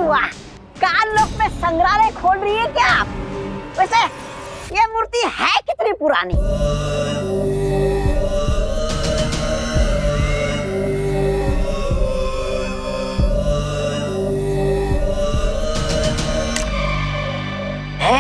वाह, कानलोक में संग्रहालय खोल रही है क्या आप? वैसे ये मूर्ति है कितनी पुरानी? है?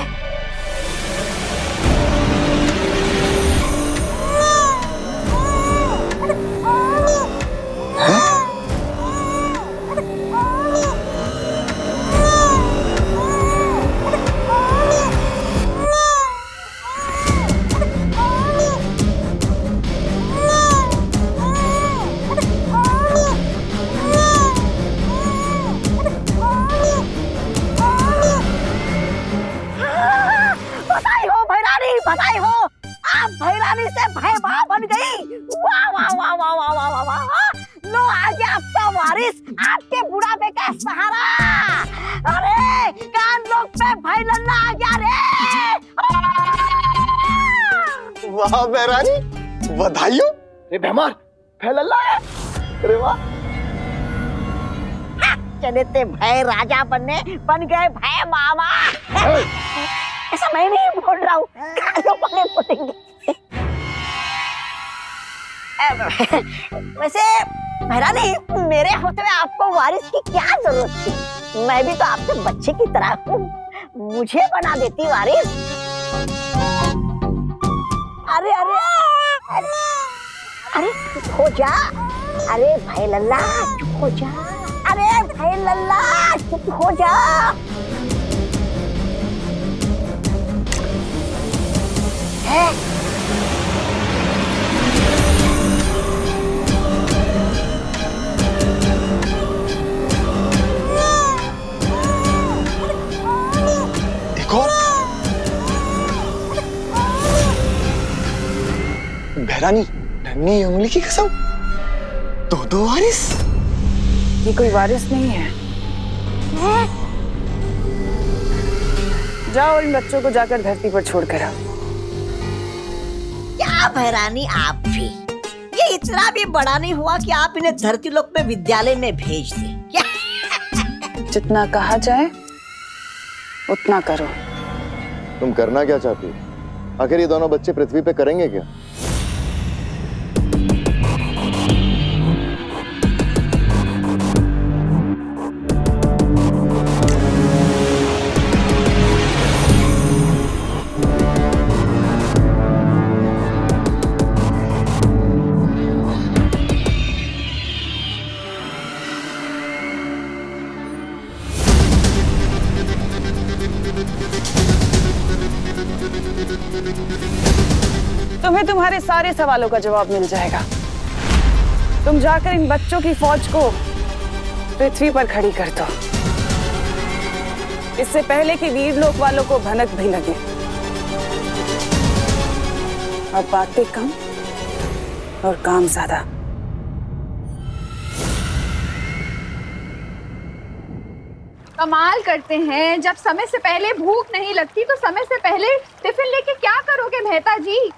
बधाई हो, आप भैरानी से भैबा बन गई। वाह वाह वाह वाह वाह वाह वाह वाह। लो आ गया आपका वारिस, आपके बुढ़ापे का सहारा। अरे कानलोक पे भाई लल्ला आ गया रे। वाह भैरानी, बधाई हो। रे भैमार, भाई लल्ला है। अरे वाह। चले थे भय राजा बनने, बन गए भय मामा। ऐसा मैं नहीं बोल रहा हूँ, कानों वाले बोलेंगे। वैसे भैरानी, मेरे होते हुए आपको वारिस की क्या जरूरत थी? मैं भी तो आपके बच्चे की तरह हूँ, मुझे बना देती वारिस। अरे अरे अरे अरे चुप हो जा। अरे भाई लल्ला चुप हो जा। अरे भाई लल्ला चुप हो जा। है? एक और। भैरानी, नन्ही उंगली की कसम, दो वारिस। ये कोई वारिस नहीं है। जाओ इन बच्चों को जाकर धरती पर छोड़कर आओ। क्या भैरानी आप भी, ये इतना भी बड़ा नहीं हुआ कि आप इन्हें धरती लोक में विद्यालय में भेज दें क्या? जितना कहा जाए उतना करो। तुम करना क्या चाहती हो? आखिर ये दोनों बच्चे पृथ्वी पे करेंगे क्या? तुम्हें तुम्हारे सारे सवालों का जवाब मिल जाएगा। तुम जाकर इन बच्चों की फौज को पृथ्वी पर खड़ी कर दो, इससे पहले कि वीर लोक वालों को भनक भी लगे। अब बातें कम और काम ज्यादा। कमाल करते हैं, जब समय से पहले भूख नहीं लगती तो समय से पहले टिफिन लेके क्या करोगे मेहता जी?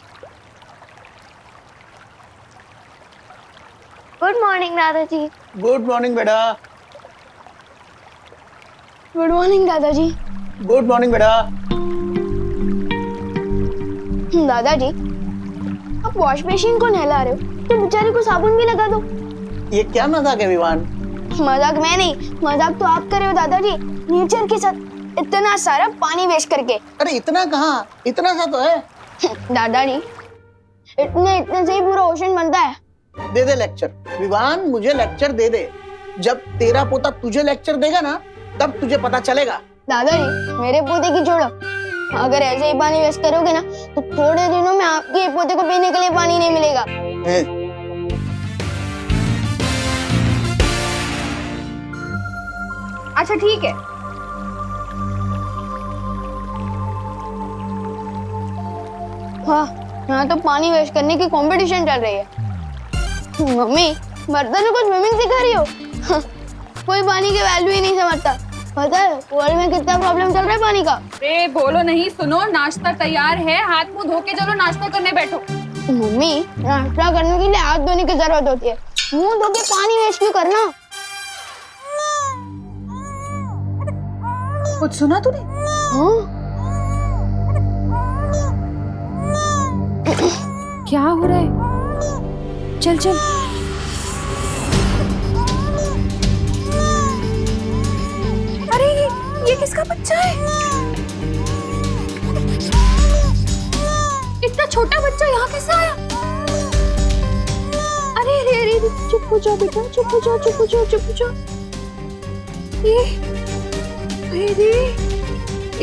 गुड मॉर्निंग दादाजी। गुड मॉर्निंग बेटा। गुड मॉर्निंग दादाजी। गुड मॉर्निंग बेटा। दादाजी, आप वॉश मशीन को नहला रहे हो तो बेचारी को साबुन भी लगा दो। ये क्या मजाक है विवान? मजाक मैं नहीं, मजाक तो आप कर रहे हो दादाजी, नेचर के साथ इतना सारा पानी वेस्ट करके। अरे इतना कहाँ, इतना सा तो है। दादाजी, इतने से ही पूरा ओशन बनता है। दे दे लेक्चर विवान, मुझे लेक्चर दे दे। जब तेरा पोता तुझे लेक्चर देगा ना, तब तुझे पता चलेगा। दादाजी, मेरे पोते की छोड़ो, अगर ऐसे ही पानी वेस्ट करोगे ना तो थोड़े दिनों में आपके पोते को पीने के लिए पानी नहीं मिलेगा। अच्छा ठीक है। हाँ, यहाँ तो पानी वेस्ट करने की कंपटीशन चल रही है। मम्मी, बर्तनों को स्विमिंग सिखा रही हो? कोई पानी की वैल्यू ही नहीं समझता। पता है वर्ल्ड में कितना प्रॉब्लम चल रहा है पानी का? ए बोलो नहीं, सुनो, नाश्ता तैयार है, हाथ मुंह धो के चलो नाश्ता करने बैठो। मम्मी, नाश्ता करने के लिए हाथ धोने की जरूरत होती है, मुंह धो के पानी वेस्ट क्यों करना? कुछ सुना तूने? हाँ क्या हो रहा है? चल चल। अरे ये किसका बच्चा है? इतना छोटा बच्चा यहाँ कैसे आया? अरे अरे अरे चुप हो जा बेटा, चुप हो जा, चुप हो जा, चुप हो जा। ये अरे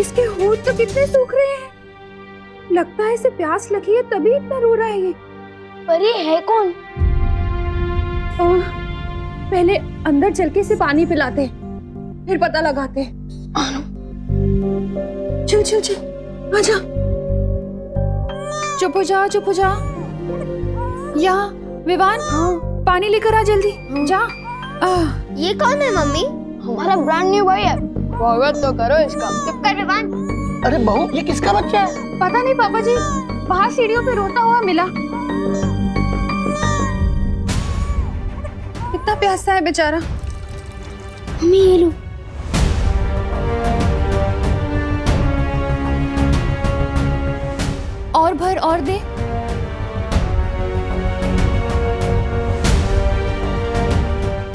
इसके होंठ तो कितने सूख रहे हैं। लगता है इसे प्यास लगी है तभी इतना रो रहा है ये। पर ये है कौन? पहले अंदर चल के इसे पानी पिलाते फिर पता लगाते। चल चल चल आजा। चुप हो जा, चुप हो जा। यहाँ विवान, पानी लेकर आ जल्दी। जा। ये कौन है मम्मी? हमारा ब्रांड न्यू भाई है, स्वागत तो करो इसका। चुप कर विवान। अरे बहू, ये किसका बच्चा है? पता नहीं पापा जी, बाहर सीढ़ियों पे रोता हुआ मिला। कितना प्यासा है बेचारा। मम्मी ये लो। और भर और दे।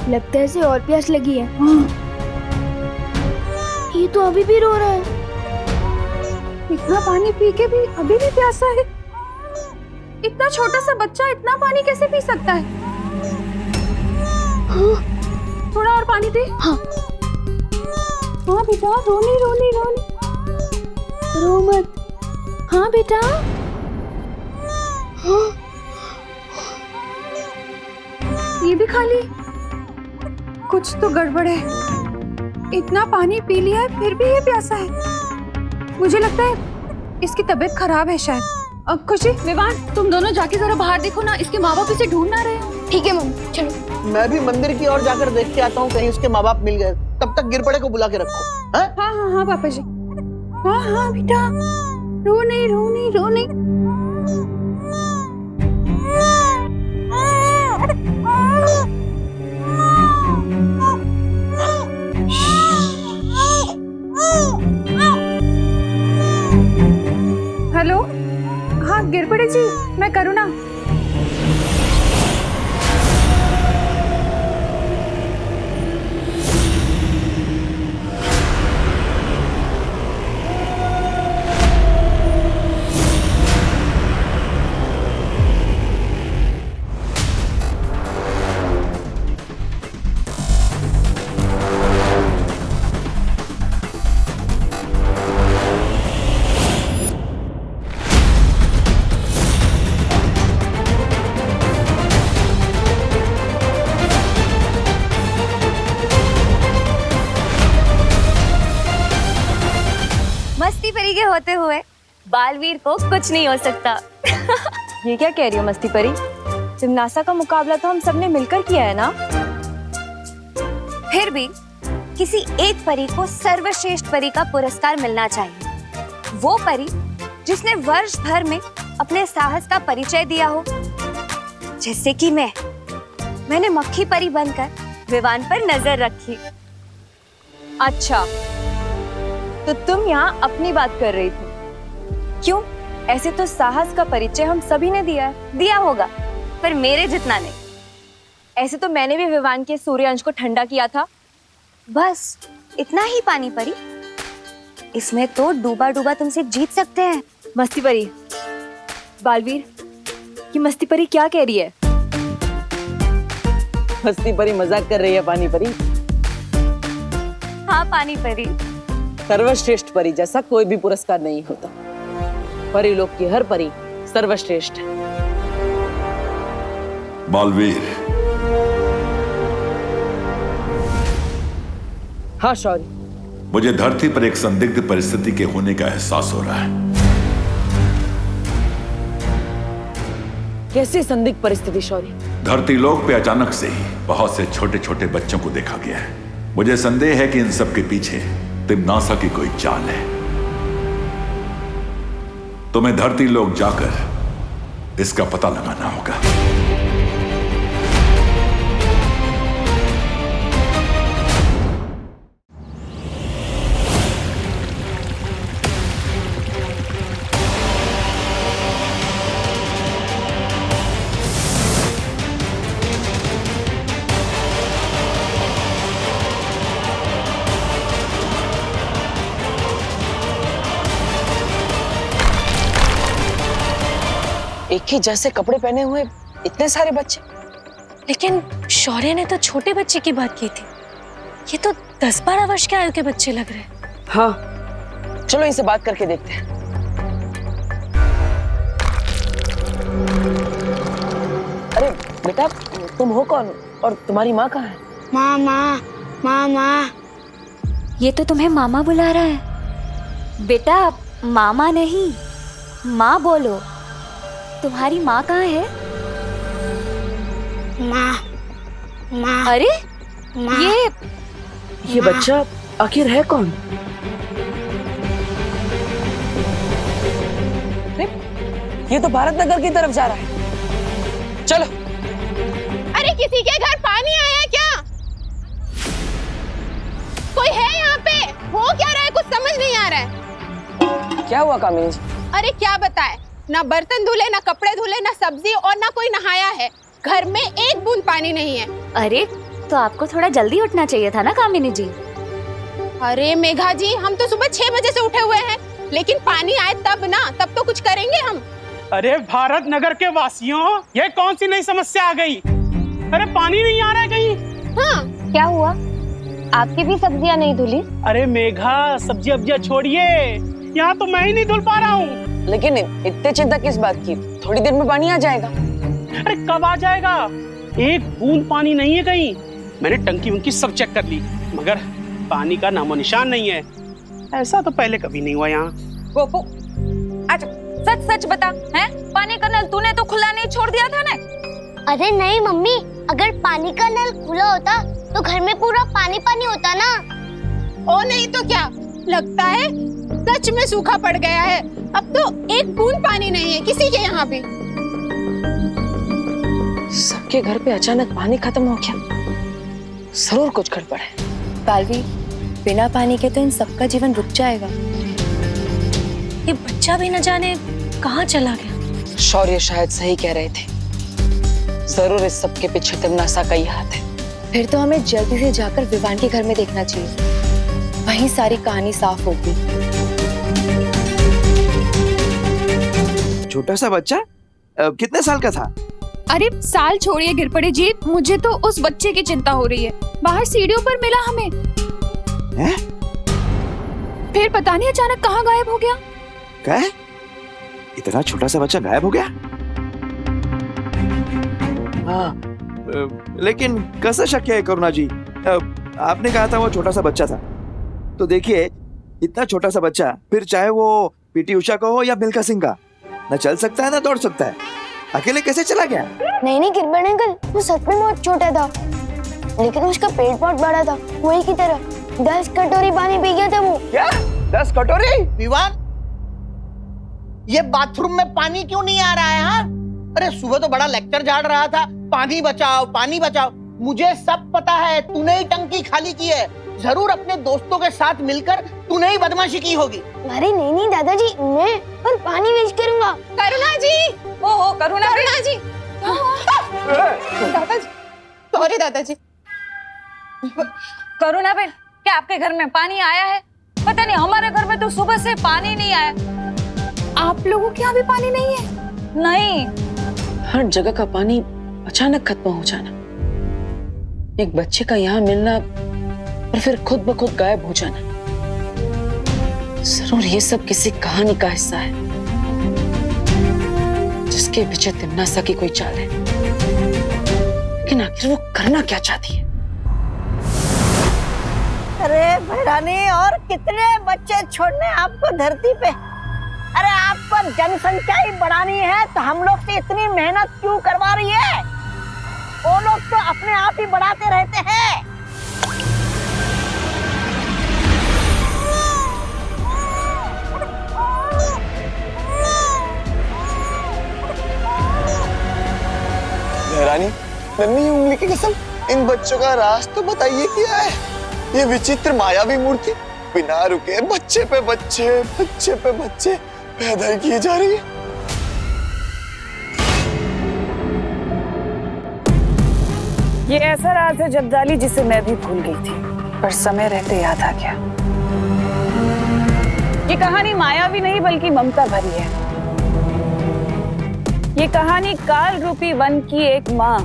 लगता है इसे और प्यास लगी है। ये तो अभी भी रो रहा है। इतना पानी पी के भी अभी भी प्यासा है। इतना छोटा सा बच्चा इतना पानी कैसे पी सकता है? हाँ। थोड़ा और पानी दे। हाँ। हाँ बेटा, रोनी रोनी रोनी। रो मत। हाँ बेटा। हाँ। ये भी खा ली। कुछ तो गड़बड़ है। इतना पानी पी लिया है फिर भी ये प्यासा है। मुझे लगता है इसकी तबीयत खराब है शायद। अब खुशी, विवान, तुम दोनों जाके जरा बाहर देखो ना, इसके माँ बाप इसे ढूंढ ना रहे हो। ठीक है मम्मी, चलो। मैं भी मंदिर की ओर जाकर देख के आता हूँ, कहीं उसके माँ बाप मिल गए। तब तक गिरपड़े को बुला के रखो। हाँ हाँ हाँ हाँ पापा जी। हाँ हाँ बेटा, रो नहीं रो नहीं रो नहीं। हेलो, हाँ गिरपड़े जी, मैं करुणा। मस्ती परी के होते हुए बालवीर को कुछ नहीं हो सकता। ये क्या कह रही हो मस्ती परी? जिम्नास्टा का मुकाबला तो हम सबने मिलकर किया है ना। फिर भी किसी एक परी को सर्वश्रेष्ठ परी का पुरस्कार मिलना चाहिए। वो परी जिसने वर्ष भर में अपने साहस का परिचय दिया हो, जैसे कि मैंने मक्खी परी बनकर विवान पर नजर रखी। अच्छा, तो तुम यहाँ अपनी बात कर रही थी। क्यों? ऐसे तो साहस का परिचय हम सभी ने दिया है। दिया होगा, पर मेरे जितना नहीं। ऐसे तो मैंने भी विवान के सूर्यांश को ठंडा किया था। बस इतना ही पानी परी। इसमें तो डूबा डूबा तुमसे जीत सकते हैं। मस्ती परी, बालवीर, ये मस्ती परी क्या कह रही है? मस्ती परी मजाक कर रही है पानी परी। हाँ पानी परी, सर्वश्रेष्ठ परी जैसा कोई भी पुरस्कार नहीं होता। परी लोक की हर परी सर्वश्रेष्ठ है। बालवीर, हाँ शौर्य, मुझे धरती पर एक संदिग्ध परिस्थिति के होने का एहसास हो रहा है। कैसी संदिग्ध परिस्थिति शौर्य? धरती लोक पे अचानक से ही बहुत से छोटे छोटे बच्चों को देखा गया है। मुझे संदेह है कि इन सब के पीछे तिम्नासा की कोई चाल है। तुम्हें धरती लोक जाकर इसका पता लगाना होगा। एक ही जैसे कपड़े पहने हुए इतने सारे बच्चे। लेकिन शौर्य ने तो छोटे बच्चे की बात की थी, ये तो 10-12 वर्ष के आयु के बच्चे लग रहे हैं। हाँ, चलो इनसे बात करके देखते हैं। अरे बेटा, तुम हो कौन और तुम्हारी माँ कहाँ है? मामा, मामा। ये तो तुम्हें मामा बुला रहा है। बेटा मामा नहीं, माँ बोलो। तुम्हारी माँ कहाँ है? माँ, माँ। अरे माँ। ये बच्चा आखिर है कौन? अरे, ये तो भारत नगर की तरफ जा रहा है। चलो। अरे किसी के घर पानी आया क्या? कोई है यहाँ पे? हो क्या रहा है, कुछ समझ नहीं आ रहा है। क्या हुआ कामिनी जी? अरे क्या बताए, ना बर्तन धुले, ना कपड़े धुले, ना सब्जी और ना कोई नहाया है। घर में एक बूंद पानी नहीं है। अरे तो आपको थोड़ा जल्दी उठना चाहिए था ना कामिनी जी। अरे मेघा जी, हम तो सुबह 6 बजे से उठे हुए हैं, लेकिन पानी आए तब ना, तब तो कुछ करेंगे हम। अरे भारत नगर के वासियों, ये कौन सी नई समस्या आ गई? अरे पानी नहीं आ रहा है कहीं। हाँ, क्या हुआ? आपकी भी सब्जियां नहीं धुली? अरे मेघा, सब्जी अब्जियां छोड़िए, यहाँ तो मैं ही नहीं धुल पा रहा हूँ। लेकिन इतने चिंता किस बात की? थोड़ी देर में पानी आ जाएगा। अरे कब आ जाएगा? एक बूंद पानी नहीं है कहीं। मैंने टंकी वंकी सब चेक कर ली, मगर पानी का नामो निशान नहीं है। ऐसा तो पहले कभी नहीं हुआ यहाँ। गोपू, अच्छा सच सच बता, हैं? पानी का नल तूने तो खुला नहीं छोड़ दिया था ना? अरे नहीं मम्मी, अगर पानी का नल खुला होता तो घर में पूरा पानी पानी होता ना। ओ नहीं तो क्या, लगता है सच में सूखा पड़ गया है। अब तो एक बूंद पानी नहीं है किसी के यहाँ भी। सबके घर पे अचानक पानी खत्म हो गया, जरूर कुछ गड़बड़ है। पालवी, बिना पानी के तो इन सबका जीवन रुक जाएगा। ये बच्चा भी न जाने कहाँ चला गया। शौर्य शायद सही कह रहे थे, जरूर इस सब के पीछे तिमनासा का ही हाथ है। फिर तो हमें जल्दी से जाकर विवान के घर में देखना चाहिए, वहीं सारी कहानी साफ होगी। छोटा सा बच्चा कितने साल का था? अरे साल छोड़िए गिर पड़े जी, मुझे तो उस बच्चे की चिंता हो रही है। बाहर सीढ़ियों पर मिला हमें। हैं? फिर पता नहीं अचानक कहाँ गायब हो गया। क्या? इतना छोटा सा बच्चा गायब हो गया? हाँ, लेकिन कैसे शक्य है करुणा जी? आपने कहा था वो छोटा सा बच्चा था, तो देखिए इतना छोटा सा बच्चा, फिर चाहे वो पीटी उषा का हो या मिल्खा सिंह का, न चल सकता है ना दौड़ सकता है। अकेले कैसे चला गया? नहीं गिरबन अंकल, वो सच में बहुत छोटा था, लेकिन उसका पेट बहुत बड़ा था, वही की तरह 10 कटोरी पानी पी गया था वो। क्या? 10 कटोरी? विवान, ये बाथरूम में पानी क्यों नहीं आ रहा है? हाँ, अरे सुबह तो बड़ा लेक्चर झाड़ रहा था, पानी बचाओ पानी बचाओ। मुझे सब पता है, तूने ही टंकी खाली की है। जरूर अपने दोस्तों के साथ मिलकर तूने ही बदमाशी की होगी। अरे नहीं दादाजी, मैं और पानी वेस्ट करूंगा। करुणा जी, ओहो करुणा जी, दादाजी, सॉरी दादाजी। करुणा बेन, क्या आपके घर में पानी आया है? पता नहीं, हमारे घर में तो सुबह से पानी नहीं आया। आप लोगों के यहाँ भी पानी नहीं है? नहीं। हर जगह का पानी अचानक खत्म हो जाना, एक बच्चे का यहाँ मिलना और फिर खुद ब खुद गायब हो जाना, जरूर ये सब किसी कहानी का हिस्सा है, जिसके पीछे तिमनासा की कोई चाल है। लेकिन आखिर वो करना क्या चाहती है? अरे भैरानी, और कितने बच्चे छोड़ने आपको धरती पे? अरे आपको जनसंख्या ही बढ़ानी है तो हम लोग से इतनी मेहनत क्यों करवा रही है? वो लोग तो अपने आप ही बढ़ाते रहते हैं। रानी, नन्ही उंगली की कसम, इन बच्चों का राज तो बताइए क्या है? ये विचित्र मायावी मूर्ति बिना रुके बच्चे पे बच्चे पैदा किए जा रही है। ये ऐसा राज है जब्दाली जिसे मैं भी भूल गई थी, पर समय रहते याद आ गया। ये कहानी मायावी नहीं बल्कि ममता भरी है। ये कहानी काल रूपी वन की एक माँ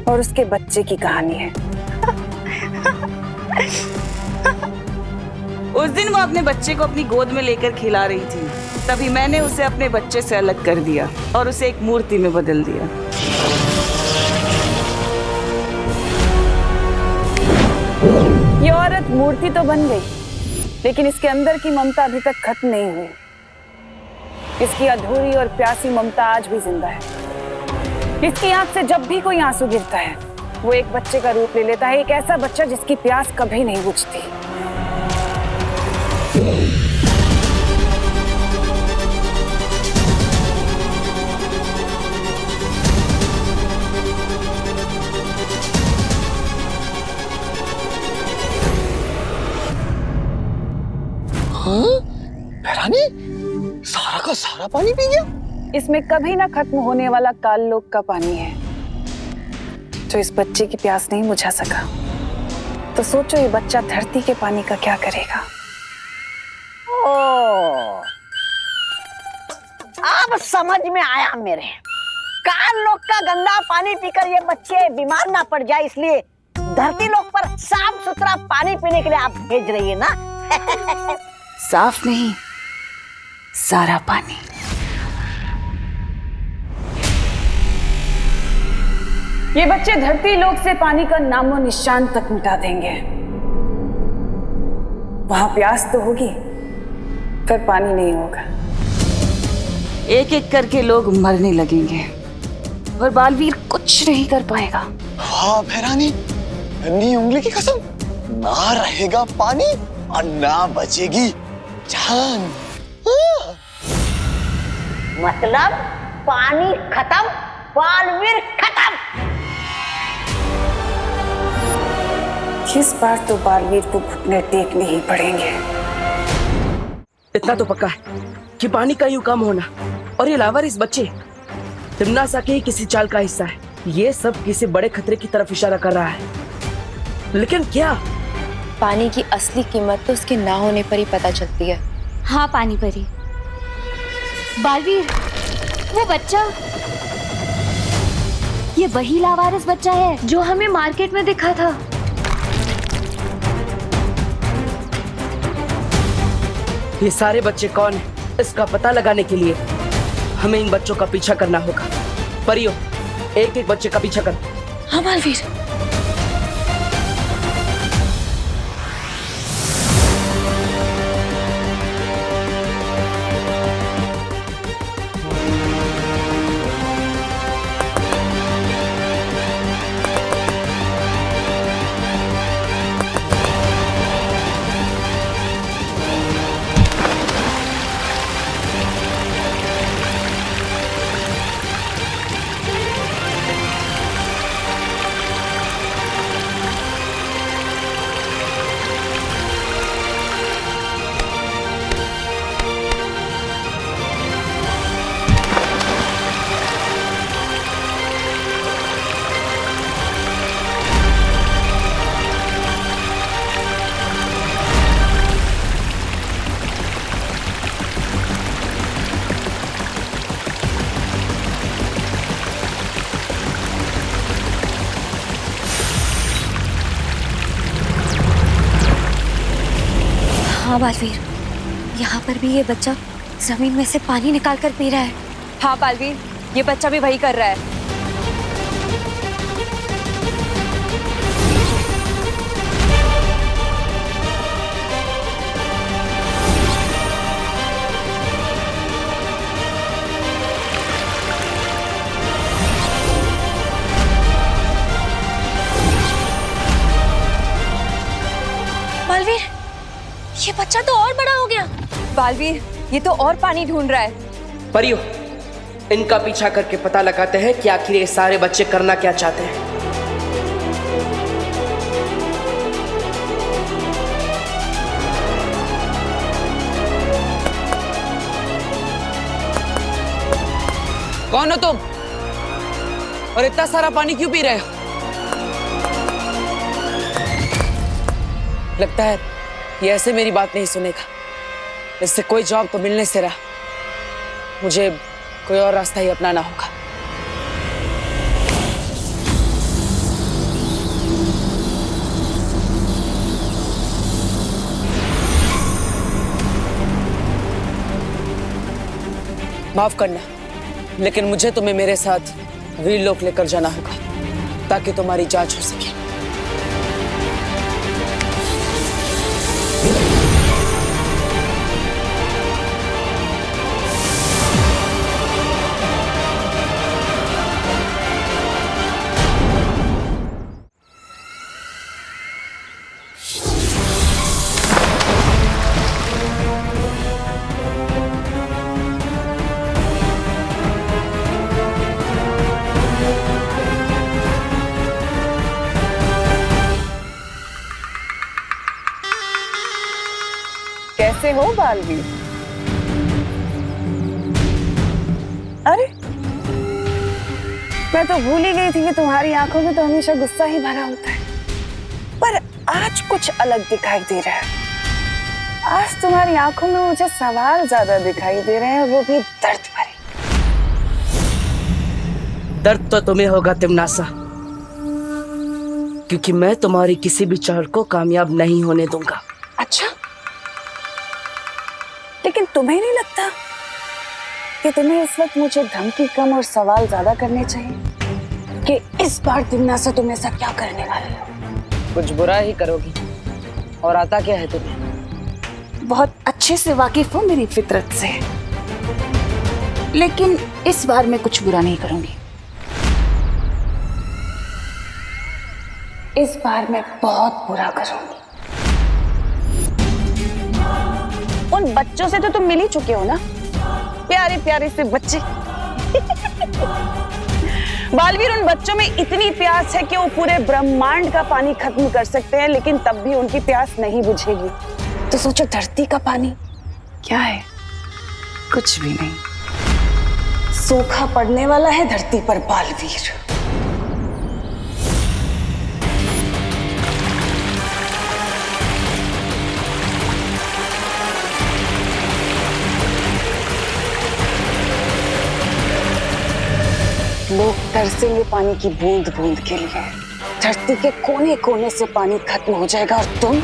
और उसके बच्चे की कहानी है। उस दिन वो अपने बच्चे को अपनी गोद में लेकर खिला रही थी, तभी मैंने उसे अपने बच्चे से अलग कर दिया और उसे एक मूर्ति में बदल दिया। ये औरत मूर्ति तो बन गई, लेकिन इसके अंदर की ममता अभी तक खत्म नहीं हुई। इसकी अधूरी और प्यासी ममता आज भी जिंदा है। इसकी आंख से जब भी कोई आंसू गिरता है, वो एक बच्चे का रूप ले लेता है, एक ऐसा बच्चा जिसकी प्यास कभी नहीं बुझती। भैरानी सारा का सारा पानी पी गया। इसमें कभी ना खत्म होने वाला काल लोक का पानी है, जो इस बच्चे की प्यास नहीं बुझा सका। तो सोचो ये बच्चा धरती के पानी का क्या करेगा। ओ, अब समझ में आया मेरे। काल लोक का गंदा पानी पीकर ये बच्चे बीमार ना पड़ जाए, इसलिए धरती लोक पर साफ सुथरा पानी पीने के लिए आप भेज रही है ना। साफ नहीं, सारा पानी। ये बच्चे धरती लोक से पानी का नामो निशान तक मिटा देंगे। वहां प्यास तो होगी, पर पानी नहीं होगा। एक एक करके लोग मरने लगेंगे और बालवीर कुछ नहीं कर पाएगा। हाँ भैरानी, नन्ही उंगली की कसम, ना रहेगा पानी और ना बचेगी जान। मतलब पानी खत्म, बालवीर खत्म। इस बार तो बालवीर को घुटने टेकने ही पड़ेंगे। इतना तो पक्का है कि पानी का यूं कम होना और ये लावारिस बच्चे तिम्नासा के ही किसी चाल का हिस्सा है। ये सब किसी बड़े खतरे की तरफ इशारा कर रहा है, लेकिन क्या? पानी की असली कीमत तो उसके ना होने पर ही पता चलती है। हाँ पानी परी, बालवीर वो बच्चा, ये वही लावारिस बच्चा है जो हमें मार्केट में दिखा था। ये सारे बच्चे कौन हैं? इसका पता लगाने के लिए हमें इन बच्चों का पीछा करना होगा। परियो, एक एक बच्चे का पीछा कर। हाँ बालवीर। हाँ बालवीर, यहाँ पर भी ये बच्चा जमीन में से पानी निकाल कर पी रहा है। हाँ बालवीर, ये बच्चा भी वही कर रहा है। बालवीर, ये बच्चा तो और बड़ा हो गया। बालवीर, ये तो और पानी ढूंढ रहा है। परियो, इनका पीछा करके पता लगाते हैं कि आखिर ये सारे बच्चे करना क्या चाहते हैं। कौन हो तुम? और इतना सारा पानी क्यों पी रहे हो? लगता है ये ऐसे मेरी बात नहीं सुनेगा। इससे कोई जवाब तो मिलने से रहा। मुझे कोई और रास्ता ही अपनाना होगा। माफ करना, लेकिन मुझे तुम्हें मेरे साथ वीरलोक लेकर जाना होगा ताकि तुम्हारी जांच हो सके। कैसे हो बालवीर? अरे मैं तो भूल ही गई थी कि तुम्हारी आंखों में तो हमेशा गुस्सा ही भरा होता है, पर आज कुछ अलग दिखाई दे रहा है। आज तुम्हारी आंखों में मुझे सवाल ज्यादा दिखाई दे रहे हैं, वो भी दर्द भरे। दर्द तो तुम्हें होगा तिमनासा, क्योंकि मैं तुम्हारी किसी भी चाल को कामयाब नहीं होने दूंगा। अच्छा, लेकिन तुम्हें नहीं लगता कि तुम्हें इस वक्त मुझे धमकी कम और सवाल ज्यादा करने चाहिए कि इस बार तिमनासा तुम ऐसा क्या करने वाले हो? कुछ बुरा ही करोगी, और आता क्या है तुम्हें? बहुत अच्छे से वाकिफ हो मेरी फितरत से, लेकिन इस बार मैं कुछ बुरा नहीं करूंगी। इस बार मैं बहुत बुरा करूंगी। उन बच्चों से तो तुम मिल ही चुके हो ना, प्यारे प्यारे से बच्चे। बालवीर, उन बच्चों में इतनी प्यास है कि वो पूरे ब्रह्मांड का पानी खत्म कर सकते हैं, लेकिन तब भी उनकी प्यास नहीं बुझेगी। तो सोचो, धरती का पानी क्या है? कुछ भी नहीं। सूखा पड़ने वाला है धरती पर बालवीर। लोग तरसेंगे पानी की बूंद बूंद के लिए। धरती के कोने कोने से पानी खत्म हो जाएगा और तुम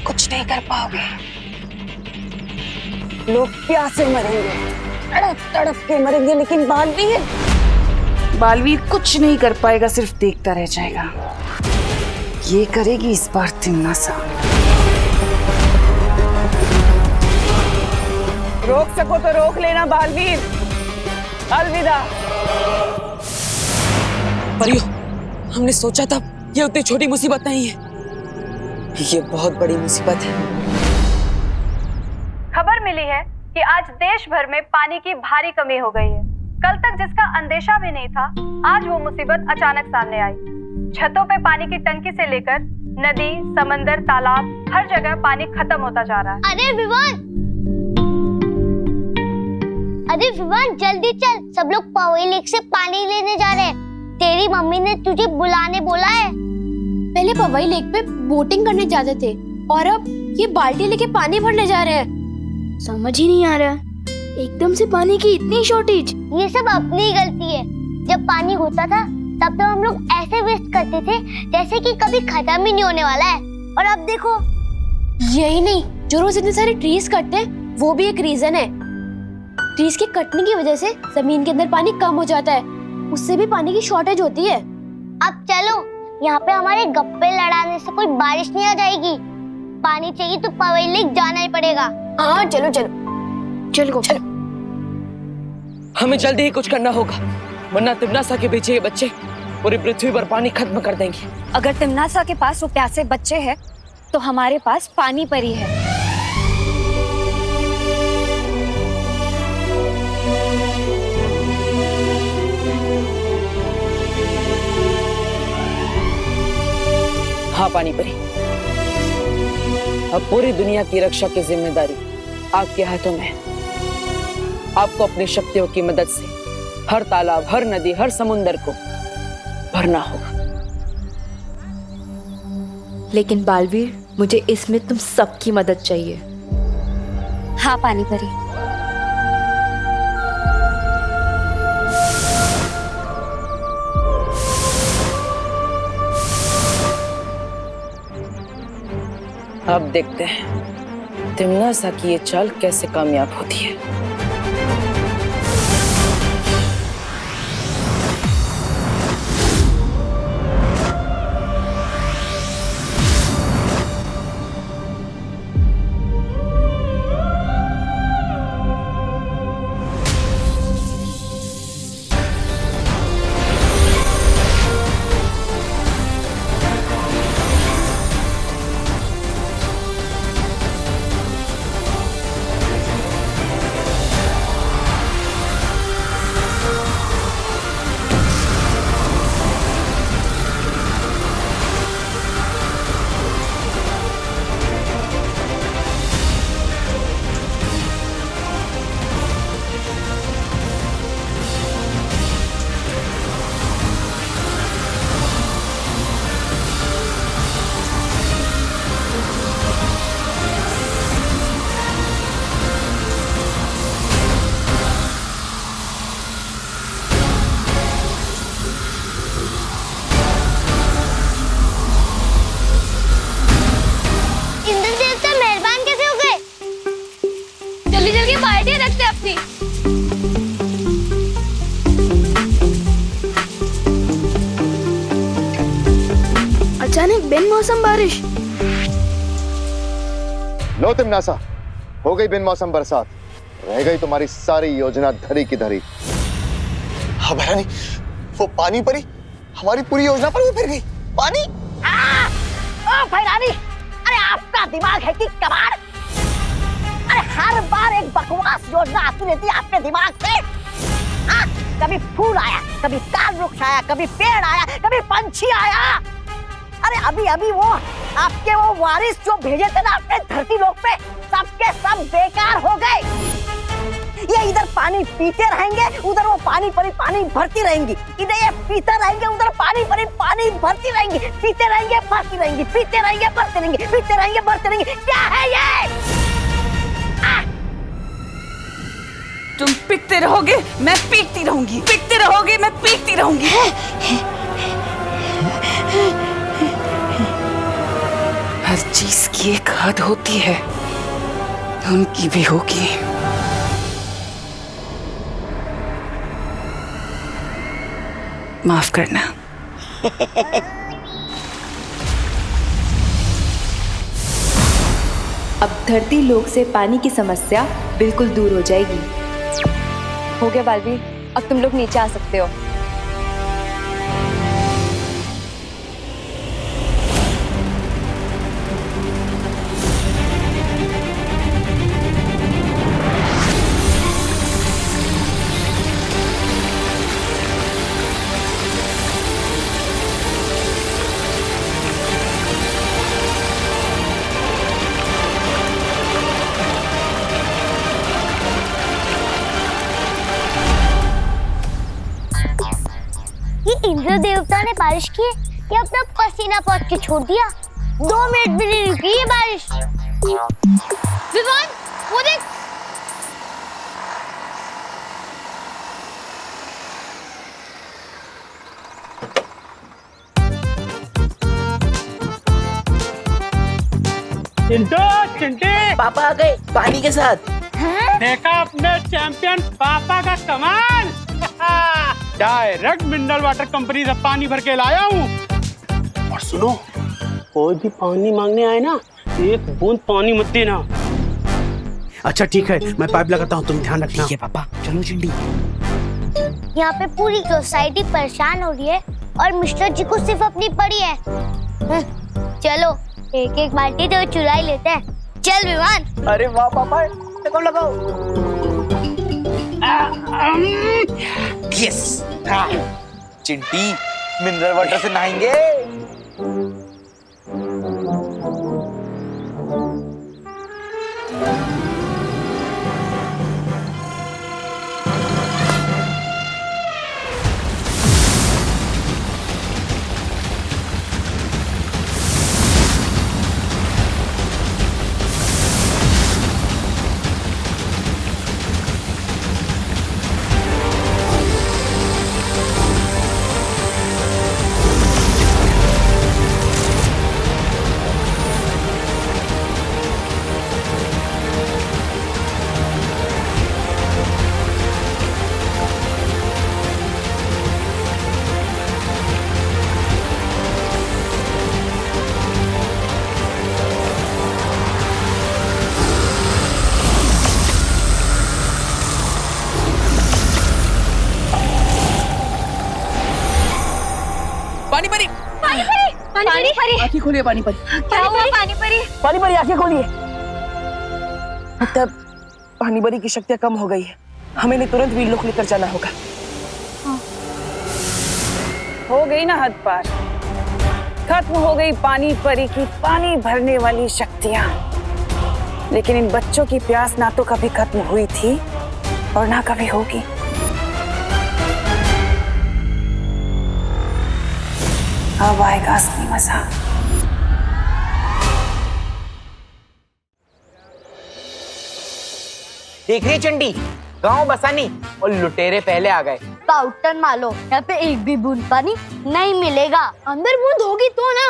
कुछ नहीं कर पाओगे। लोग प्यासे मरेंगे, तड़प तड़प के मरेंगे, लेकिन बालवीर कुछ नहीं कर पाएगा, सिर्फ देखता रह जाएगा। ये करेगी इस बार तिमनासा। रोक सको तो रोक लेना बालवीर। अलविदा। परियो, हमने सोचा था ये उतनी छोटी मुसीबत नहीं है, ये बहुत बड़ी मुसीबत है। खबर मिली है कि आज देश भर में पानी की भारी कमी हो गई है। कल तक जिसका अंदेशा भी नहीं था, आज वो मुसीबत अचानक सामने आई। छतों पे पानी की टंकी से लेकर नदी, समंदर, तालाब, हर जगह पानी खत्म होता जा रहा है। अरे विवान जल्दी चल, सब लोग पवई लेक से पानी लेने जा रहे हैं। तेरी मम्मी ने तुझे बुलाने बोला है। पहले पवई लेक पे बोटिंग करने जाते थे और अब ये बाल्टी लेके पानी भरने जा रहे हैं। समझ ही नहीं आ रहा, एकदम से पानी की इतनी शॉर्टेज। ये सब अपनी ही गलती है। जब पानी होता था तब तो हम लोग ऐसे वेस्ट करते थे जैसे कि कभी खत्म ही नहीं होने वाला है, और अब देखो। यही नहीं, जो रोज इतने सारे ट्रीज कटते हैं वो भी एक रीजन है। ट्रीज के कटने की वजह से जमीन के अंदर पानी कम हो जाता है, उससे भी पानी की शॉर्टेज होती है। अब चलो, यहाँ पे हमारे गप्पे लड़ाने से कोई बारिश नहीं आ जाएगी। पानी चाहिए तो पवई लेक जाना ही पड़ेगा। हाँ चलो चलो चलो चलो। हमें जल्दी ही कुछ करना होगा, वरना तिमनासा के पीछे ये बच्चे पूरी पृथ्वी पर पानी खत्म कर देंगे। अगर तिमनासा के पास वो प्यासे बच्चे हैं, तो हमारे पास पानी परी है। हाँ पानी परी, अब पूरी दुनिया की रक्षा की जिम्मेदारी आपके हाथों में है। आपको अपनी शक्तियों की मदद से हर तालाब, हर नदी, हर समुंदर को भरना होगा। लेकिन बालवीर, मुझे इसमें तुम सबकी मदद चाहिए। हाँ पानी परी। अब देखते हैं तिमनासा की ये चाल कैसे कामयाब होती है। बिन मौसम बारिश। लो तिमनासा, हो गई बिन मौसम बरसात, रह गई तुम्हारी सारी योजना धरी की धरी। हाँ भैरानी, वो पानी परी हमारी पूरी योजना पर भी फिर गई। पानी ओ भैरानी, अरे आपका दिमाग है कि कबाड़? अरे हर बार एक बकवास योजना आती रहती है आपके दिमाग से। कभी फूल आया, कभी ताल वृक्ष आया, कभी पेड़ आया, कभी पंछी आया। अरे अभी अभी वो आपके वो वारिस जो भेजे थे ना अपने धरती लोक पे, सबके सब बेकार हो गए। ये इधर पानी पीते रहेंगे, उधर वो पानी परी पानी भरती रहेंगी। इधर ये पीते रहेंगे, उधर पानी परी पानी भरती रहेंगी। पीते रहेंगे, भरती रहेंगी, पीते रहेंगे, भरती रहेंगी, पीते रहेंगे, भरती रहेंगी। क्या है ये? तुम पीटते रहोगे, मैं पीटती रहूंगी। पीटते रहोगे, मैं पीटती रहूंगी। हर चीज की एक हद होती है, उनकी भी होगी। माफ करना। अब धरती लोक से पानी की समस्या बिल्कुल दूर हो जाएगी। हो गया बालवी, अब तुम लोग नीचे आ सकते हो। इंद्र देवता ने बारिश की या अपना पसीना पहुंच के छोड़ दिया। 2 मिनट भी नहीं रुकी ये बारिश। विवान, वो देख। चिंटे पापा आ गए पानी के साथ। देखा अपने चैंपियन पापा का कमाल। डायरेक्ट मिनरल वाटर कंपनी से पानी भर के लाया हूँ। और सुनो, कोई भी पानी मांगने आए ना, एक बूंद पानी मत देना। अच्छा ठीक है, मैं पाइप लगाता हूँ, तुम ध्यान रखना। ठीक है पापा, चलो चिंटी। यहाँ पे पूरी सोसाइटी परेशान हो रही है और मिस्टर जी को सिर्फ अपनी पड़ी है। चलो एक एक बाल्टी तो चुरा ही लेते हैं। चल विवान। अरे वाह पापा, लगाओ लगाओ। यस, चिंटी मिनरल वाटर से नहाएंगे। पानी परी, पानी परी, पानी परी। आंखें खोलिए पानी परी। क्या हुआ पानी परी? पानी परी आंखें खोलिए। तब पानी परी की शक्तियां कम हो गई है, हमें इन्हें तुरंत वीरलोक लेकर जाना होगा। हो गई ना हद पार, खत्म हो गई पानी परी की पानी भरने वाली शक्तियां। लेकिन इन बच्चों की प्यास ना तो कभी खत्म हुई थी और ना कभी होगी। अब आएगा असली मजा। देख रही चंडी, गांव बसानी और लुटेरे पहले आ गए। पाउडर मारो, यहाँ पे एक भी बूंद पानी नहीं मिलेगा। अंदर बूंद होगी तो ना,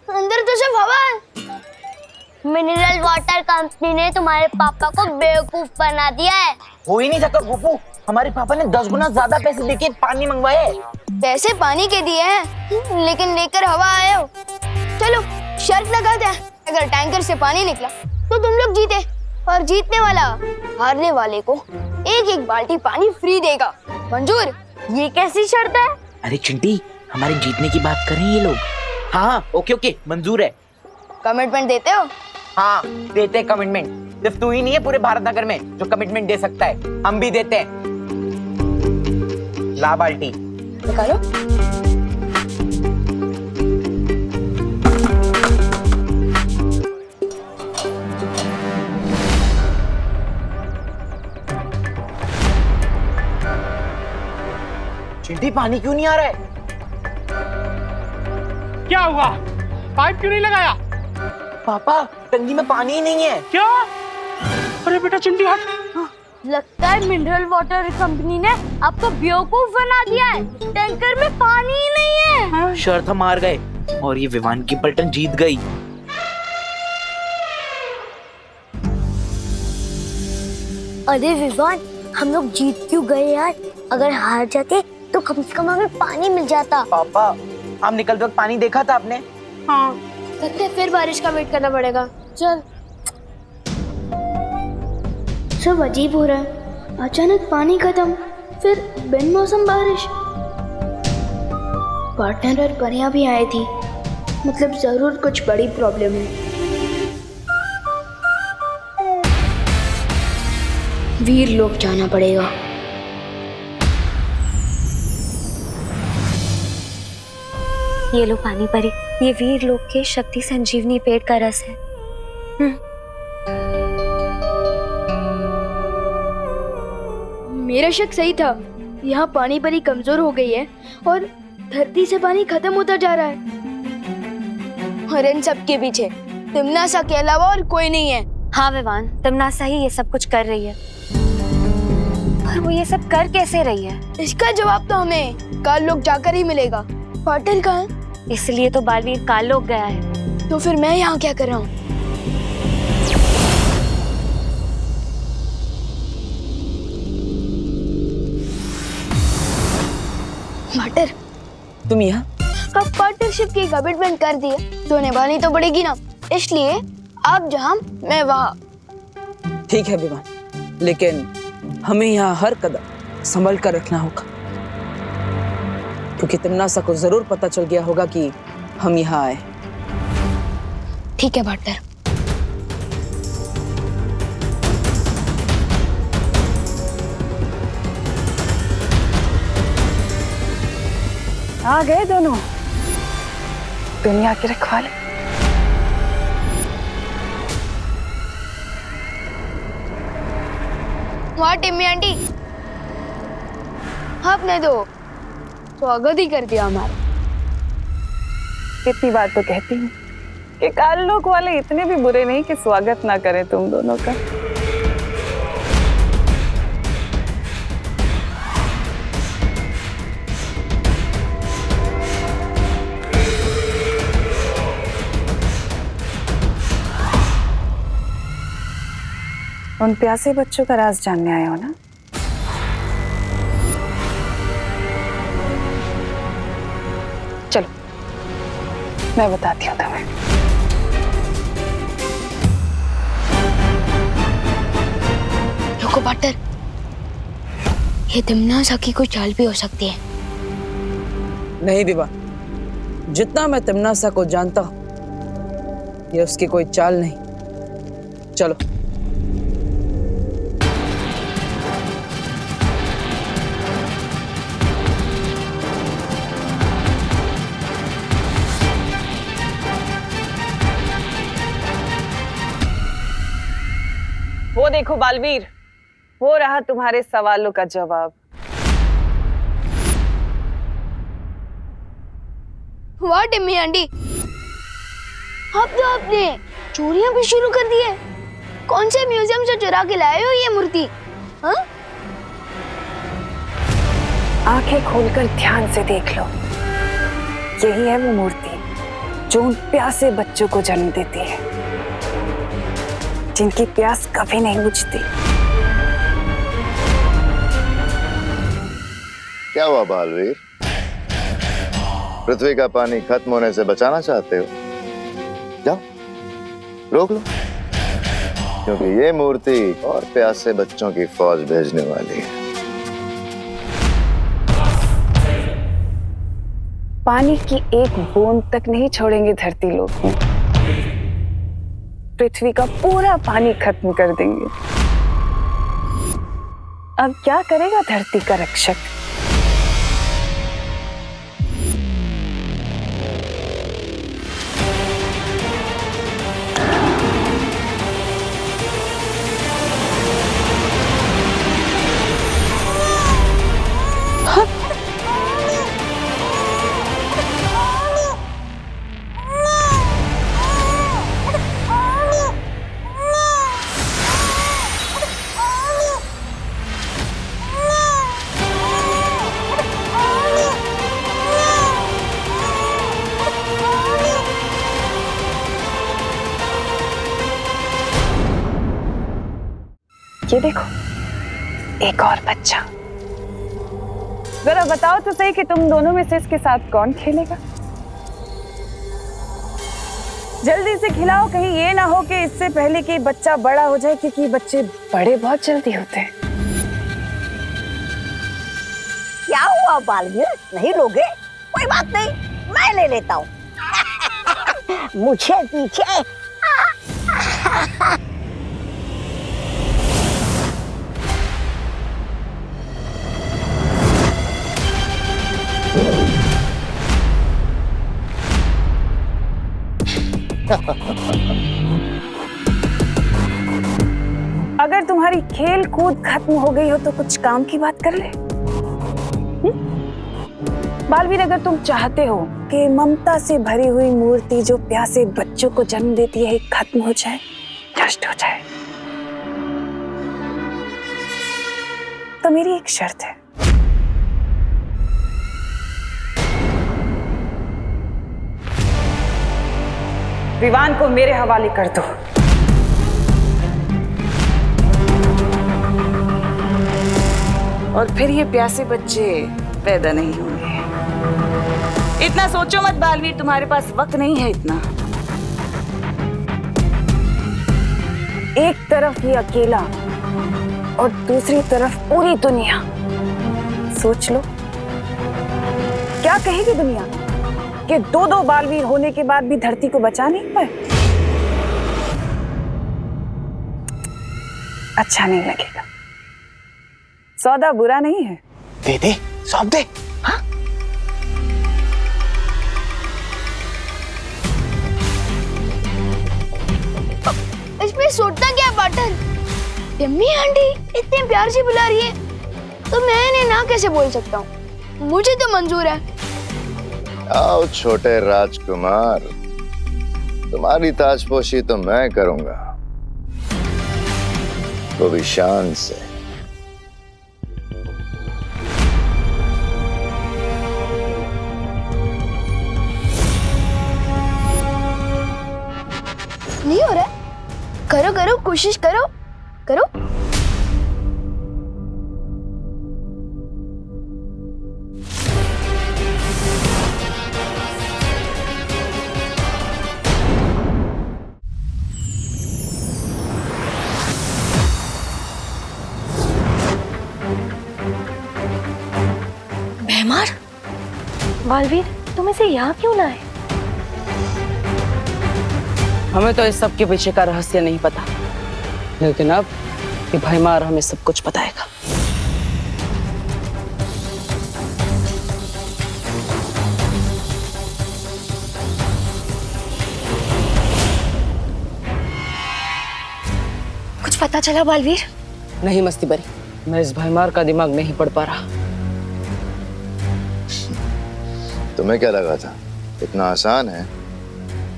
अंदर तो सिर्फ हवा है। मिनरल वाटर कंपनी ने तुम्हारे पापा को बेवकूफ बना दिया है। हो ही नहीं सकता गोपू, हमारे पापा ने 10 गुना ज्यादा पैसे देके पानी मंगवाए। पैसे पानी के दिए हैं, लेकिन लेकर हवा आए हो। चलो शर्त लगाते हैं, अगर टैंकर से पानी निकला तो तुम लोग जीते, और जीतने वाला हारने वाले को एक एक बाल्टी पानी फ्री देगा। मंजूर? ये कैसी शर्त है? अरे चिंटी, हमारे जीतने की बात कर रहे हैं ये लोग। हाँ ओके ओके, मंजूर है। कमिटमेंट देते हो? हाँ देते हैं कमिटमेंट। सिर्फ तू ही नहीं है पूरे भारत नगर में जो कमिटमेंट दे सकता है, हम भी देते हैं। ला बाल्टी निकालो। चिंटी, पानी क्यों नहीं आ रहा है? क्या हुआ? पाइप क्यों नहीं लगाया? पापा, टंकी में पानी ही नहीं है। क्या? अरे बेटा चिंटी हट। लगता है मिनरल वाटर कंपनी ने आपको बेवकूफ बना दिया है। टैंकर में पानी ही नहीं है। शर्त हम हार गए और ये विवान की पलटन जीत गई। अरे विवान, हम लोग जीत क्यों गए यार? अगर हार जाते तो कम से कम हमें पानी मिल जाता। पापा, हम निकलते वक्त पानी देखा था आपने? हाँ। लगता है फिर बारिश का वेट करना पड़ेगा। चल। सब अजीब हो रहा है, अचानक पानी खत्म, फिर बिन मौसम बारिश। पार्टनर और परियां भी आई थी, मतलब जरूर कुछ बड़ी प्रॉब्लम है। वीर लोग जाना पड़ेगा। ये लो पानी परी, ये वीर लोक के शक्ति संजीवनी पेड़ का रस है। मेरा शक सही था, यहाँ पानी परी कमजोर हो गई है और धरती से पानी खत्म होता जा रहा है। और इन सब के पीछे तिमनासा के अलावा और कोई नहीं है। हाँ विवान, तिमनासा ही ये सब कुछ कर रही है। पर वो ये सब कर कैसे रही है? इसका जवाब तो हमें काल लोग जाकर ही मिलेगा। पाटिल कहाँ है? इसलिए तो बालवीर काल लोग गया है। तो फिर मैं यहाँ क्या कर रहा हूँ? पाटिल, तुम यहाँ? कब पार्टनरशिप की कमिटमेंट कर दी है तो निभानी तो पड़ेगी ना, इसलिए आप जहाँ मैं वहाँ। ठीक है विवान, लेकिन हमें यहाँ हर कदम संभल कर रखना होगा, क्योंकि तिमनासा को जरूर पता चल गया होगा कि हम यहाँ आए। ठीक है पार्टनर। आ गए दोनों दुनिया के रखवाले। वहाँ टिम्मी आंटी, आपने तो स्वागत ही कर दिया हमारा। इतनी बात तो कहती हूँ कि काल लोग वाले इतने भी बुरे नहीं कि स्वागत ना करें तुम दोनों का। उन प्यासे बच्चों का राज जानने आए हो ना? चलो मैं बताती हूँ तुम्हें। रुको पार्टनर, ये तिमनासा की कोई चाल भी हो सकती है। नहीं विवान, जितना मैं तिमनासा को जानता हूँ ये उसकी कोई चाल नहीं। चलो। वो देखो बालवीर, वो रहा तुम्हारे सवालों का जवाब। वाह टिम्मी आंटी, अब तो आपने चोरियां भी शुरू कर दी है। कौन से म्यूजियम से चुरा के लाए हो ये मूर्ति? हाँ? आंखें खोलकर ध्यान से देख लो, यही है वो मूर्ति जो उन प्यासे बच्चों को जन्म देती है, जिनकी प्यास कभी नहीं बुझती। क्या हुआ बालवीर? पृथ्वी का पानी खत्म होने से बचाना चाहते हो? जाओ रोक लो, क्योंकि ये मूर्ति और प्यासे बच्चों की फौज भेजने वाली है। पानी की एक बूंद तक नहीं छोड़ेंगे धरती लोग, पृथ्वी का पूरा पानी खत्म कर देंगे। अब क्या करेगा धरती का रक्षक? ये देखो, एक और बच्चा। जरा बताओ तो सही कि तुम दोनों में से इसके साथ कौन खेलेगा? जल्दी से खिलाओ, कहीं ये ना हो कि इससे पहले कि बच्चा बड़ा हो जाए, क्योंकि बच्चे बड़े बहुत जल्दी होते हैं। क्या हुआ बालवीर, नहीं लोगे? कोई बात नहीं, मैं ले लेता हूँ। मुझे पीछे अगर तुम्हारी खेल कूद खत्म हो गई हो तो कुछ काम की बात कर ले। बालवीर, अगर तुम चाहते हो कि ममता से भरी हुई मूर्ति जो प्यासे बच्चों को जन्म देती है खत्म हो जाए, नष्ट हो जाए, तो मेरी एक शर्त है। विवान को मेरे हवाले कर दो। और फिर ये प्यासे बच्चे पैदा नहीं होंगे। इतना सोचो मत बालवीर, तुम्हारे पास वक्त नहीं है इतना। एक तरफ ये अकेला और दूसरी तरफ पूरी दुनिया। सोच लो, क्या कहेगी दुनिया कि दो बालवीर होने के बाद भी धरती को बचा नहीं पाए? अच्छा नहीं लगेगा। सौदा बुरा नहीं है। दे दे, सौंप दे। हाँ? इसमें सोचता क्या बटन? यम्मी आंटी इतने प्यार से बुला रही है तो मैं इन्हें ना कैसे बोल सकता हूँ? मुझे तो मंजूर है। आओ छोटे राजकुमार, तुम्हारी ताजपोशी तो मैं करूंगा, वो भी शान से। नहीं हो रहा? करो करो, कोशिश करो करो। भैमार, बालवीर, तुम इसे यहाँ क्यों लाए? हमें तो इस सब के पीछे का रहस्य नहीं पता, लेकिन अब ये भैमार हमें सब कुछ बताएगा। कुछ पता चला बालवीर? नहीं मस्ती बरी, मैं इस भैमार का दिमाग नहीं पढ़ पा रहा। तुम्हें क्या लगा था इतना आसान है?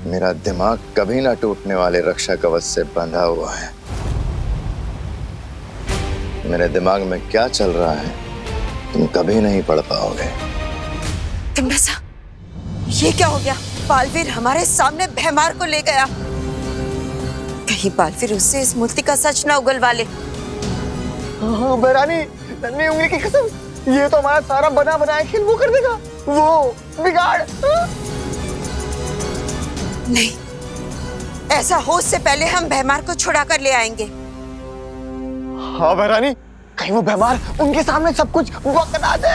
मेरा दिमाग कभी ना टूटने वाले रक्षा कवच से बंधा हुआ है। मेरे दिमाग में क्या चल रहा है तुम कभी नहीं पढ़ पाओगे। तिम्बसा, ये क्या हो गया? बालवीर हमारे सामने भैमार को ले गया। कहीं बालवीर उससे इस मूर्ति का सच ना उगलवा ले। बहरानी, नन्ही उंगली की कसम, ये तो हमारा सारा बना बनाया खेल वो कर देगा, वो बिगाड़। नहीं, ऐसा हो उससे पहले हम भैमार को छुड़ा कर ले आएंगे। हाँ बहरानी, कहीं वो भैमार उनके सामने सब कुछ बता दे।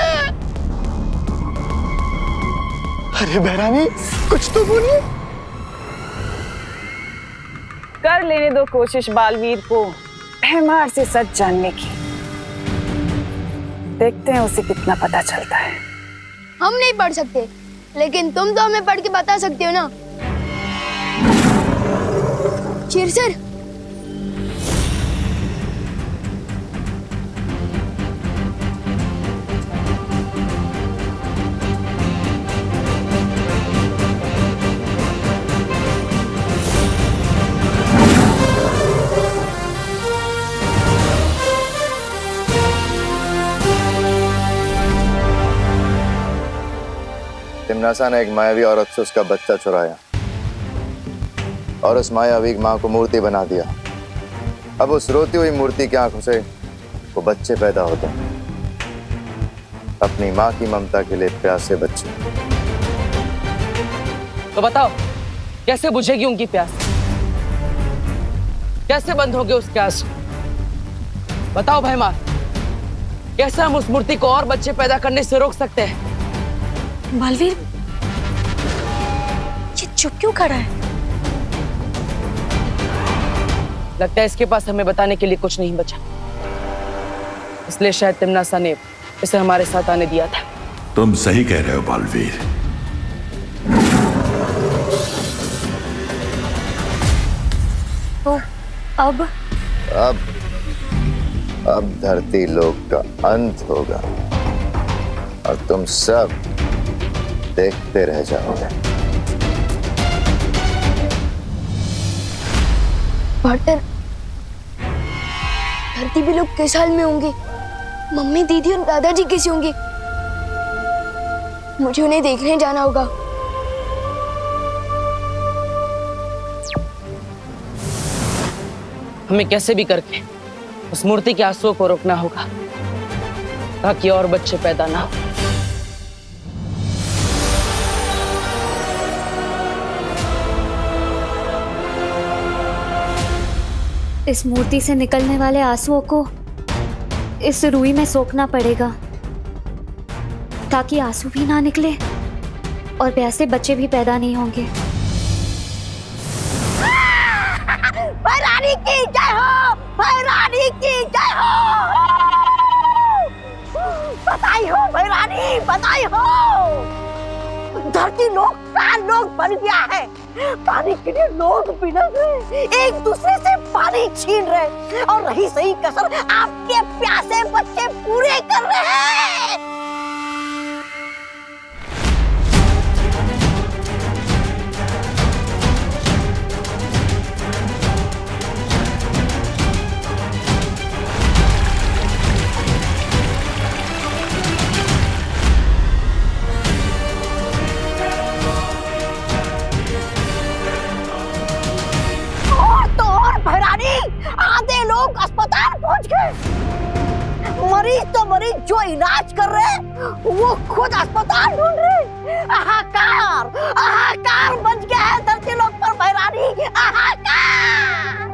अरे बहरानी कुछ तो बोलिए। कर लेने दो कोशिश बालवीर को भैमार से सच जानने की। देखते हैं उसे कितना पता चलता है। हम नहीं पढ़ सकते, लेकिन तुम तो हमें पढ़ के बता सकते हो ना। शेर सर, तिमनासा ने एक मायावी औरत से उसका बच्चा चुराया और उस मायावी मां को मूर्ति बना दिया। अब उस रोती हुई मूर्ति की आंखों से वो बच्चे पैदा होते हैं, अपनी मां की ममता के लिए प्यासे बच्चे। तो बताओ कैसे बुझेगी उनकी प्यास? कैसे बंद होंगे उसके आंसू? बताओ भैमार, कैसे हम उस मूर्ति को और बच्चे पैदा करने से रोक सकते हैं? बालवीर, ये चुप क्यों खड़ा है? लगता है इसके पास हमें बताने के लिए कुछ नहीं बचा, इसलिए शायद तिमनासा ने इसे हमारे साथ आने दिया था। तुम सही कह रहे हो बालवीर। तो अब धरती लोक का अंत होगा और तुम सब देखते रह जाओगे। पार्टनर, धरती पे लोग किस हाल में होंगे? मम्मी, दीदी और दादाजी कैसे होंगे? मुझे उन्हें देखने जाना होगा। हमें कैसे भी करके उस मूर्ति के आंसुओं को रोकना होगा ताकि और बच्चे पैदा ना हो। इस मूर्ति से निकलने वाले आंसुओं को इस रुई में सोखना पड़ेगा ताकि आंसू भी ना निकले और प्यासे बच्चे भी पैदा नहीं होंगे। भैरानी की जय हो, भैरानी की जय हो। बधाई हो भैरानी, बधाई हो। धरती लोग का लोग बन गया है। पानी के लिए लोग बिलख रहे, एक दूसरे से पानी छीन रहे और रही सही कसर आपके प्यासे बच्चे पूरे कर रहे हैं। आधे लोग अस्पताल पहुंच गए। मरीज तो मरीज जो इलाज कर रहे हैं वो खुद अस्पताल ढूंढ रहे। हाहाकार, हाहाकार बच गया है धरती लोग पर भैरानी, हाहाकार।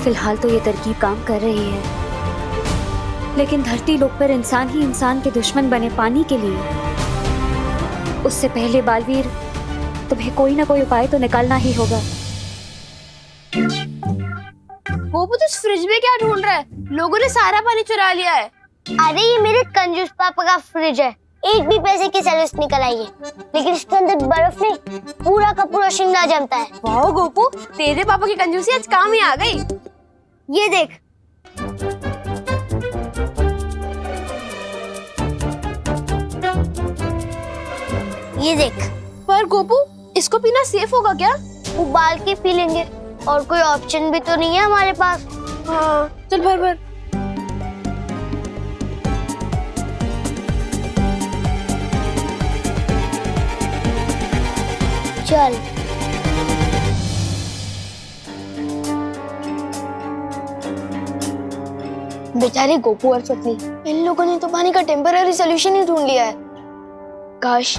फिलहाल तो ये तरकीब काम कर रही है, लेकिन धरती लोक पर इंसान ही इंसान के दुश्मन बने पानी के लिए, उससे पहले बालवीर तुम्हें कोई ना कोई उपाय तो निकालना ही होगा। वो तो इस फ्रिज में क्या ढूंढ रहा है? लोगों ने सारा पानी चुरा लिया है। अरे ये मेरे कंजूस पापा का फ्रिज है, एक भी पैसे की सर्विस निकल आई है, लेकिन इसके अंदर बर्फ नहीं, पूरा का पूरा शिमला जमता है। वाह गोपू, तेरे पापा की कंजूसी आज काम ही आ गई। ये देख, ये देख। पर गोपू, इसको पीना सेफ होगा क्या? उबाल के पी लेंगे, और कोई ऑप्शन भी तो नहीं है हमारे पास। हाँ चल भर भर। चल। बेचारे गोपू और सुतली, इन लोगों ने तो पानी का टेम्पररी सोल्यूशन ही ढूंढ लिया है। काश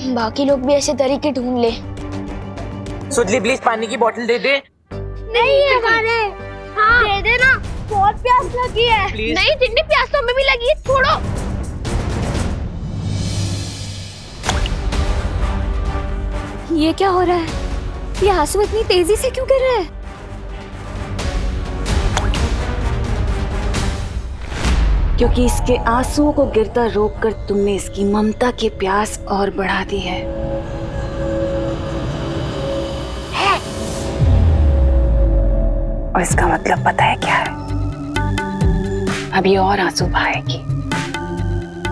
बाकी लोग भी ऐसे तरीके ढूंढ ले। सुतली प्लीज पानी की बोतल दे दे। नहीं है हमारे। हाँ दे दे ना, बहुत प्यास लगी है। नहीं जितनी प्यास तो हमें भी लगी है, छोड़ो। ये क्या हो रहा है? ये आंसू इतनी तेजी से क्यों गिर रहे हैं? क्योंकि इसके आंसुओं को गिरता रोककर तुमने इसकी ममता की प्यास और बढ़ा दी है। और इसका मतलब पता है क्या है? अब ये और आंसू बहाएगी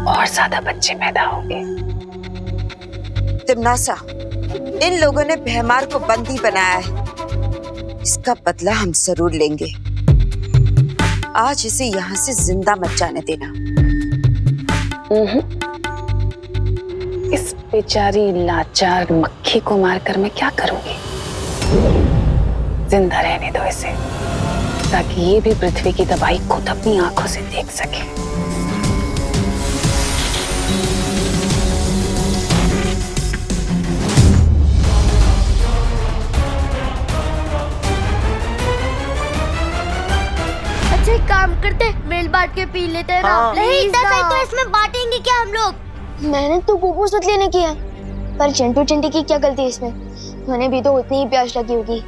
और ज्यादा बच्चे पैदा होंगे। तिमनासा, इन लोगों ने भैमार को बंदी बनाया है। इसका बदला हम जरूर लेंगे। आज इसे यहाँ से जिंदा मत जाने देना। इस बेचारी लाचार मक्खी को मारकर मैं क्या करूंगी? जिंदा रहने दो इसे, ताकि ये भी पृथ्वी की तबाही खुद अपनी आंखों से देख सके। अच्छा एक काम करते, मिल बांट के पी लेते हैं ना। नहीं तो इसमें बांटेंगे क्या हम लोग? मैंने तो गोपू सुतली ने किया, पर चिंटू चिंटी की क्या गलती इसमें? मैंने भी तो उतनी ही प्यास लगी होगी।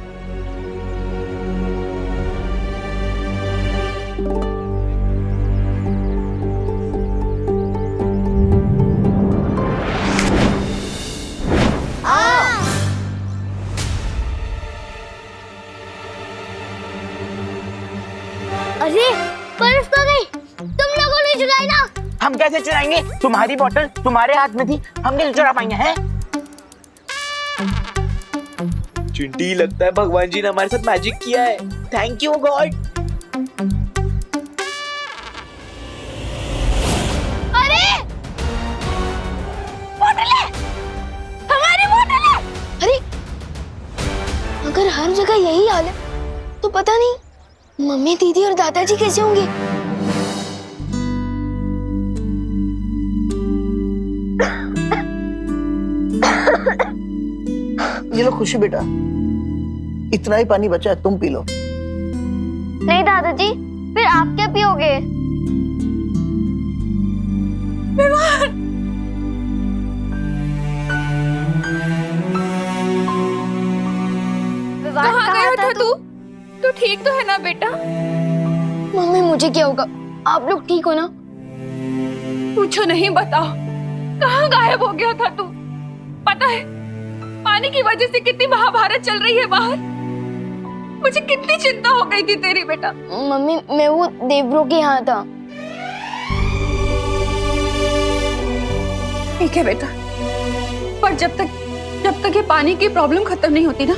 अरे बर्फ तो गई, तुम लोगों ने चुराई ना। हम कैसे चुराएंगे? तुम्हारी बोतल तुम्हारे हाथ में थी, हम नहीं चुरा पाएंगे हैं? चिंटी, लगता है भगवान जी ने हमारे साथ मैजिक किया है। Thank you God. अरे बोतल है, हमारी बोतल है। अरे अगर हर जगह यही हाल है तो पता नहीं मम्मी, दीदी और दादाजी कैसे होंगे? ये लो खुशी बेटा, इतना ही पानी बचा है, तुम पी लो। नहीं दादाजी, फिर आप क्या पियोगे? कहाँ गया था तू? तू ठीक तो है ना बेटा? मम्मी मुझे क्या होगा? आप लोग ठीक हो ना? पूछो नहीं, बताओ कहाँ गायब हो गया था तू? पता है पानी की वजह से कितनी महाभारत चल रही है बाहर। मुझे कितनी चिंता हो गई थी तेरी बेटा। मम्मी मैं वो देवब्रो के यहाँ था। ठीक है बेटा, पर जब तक ये पानी की प्रॉब्लम खत्म नहीं होती ना,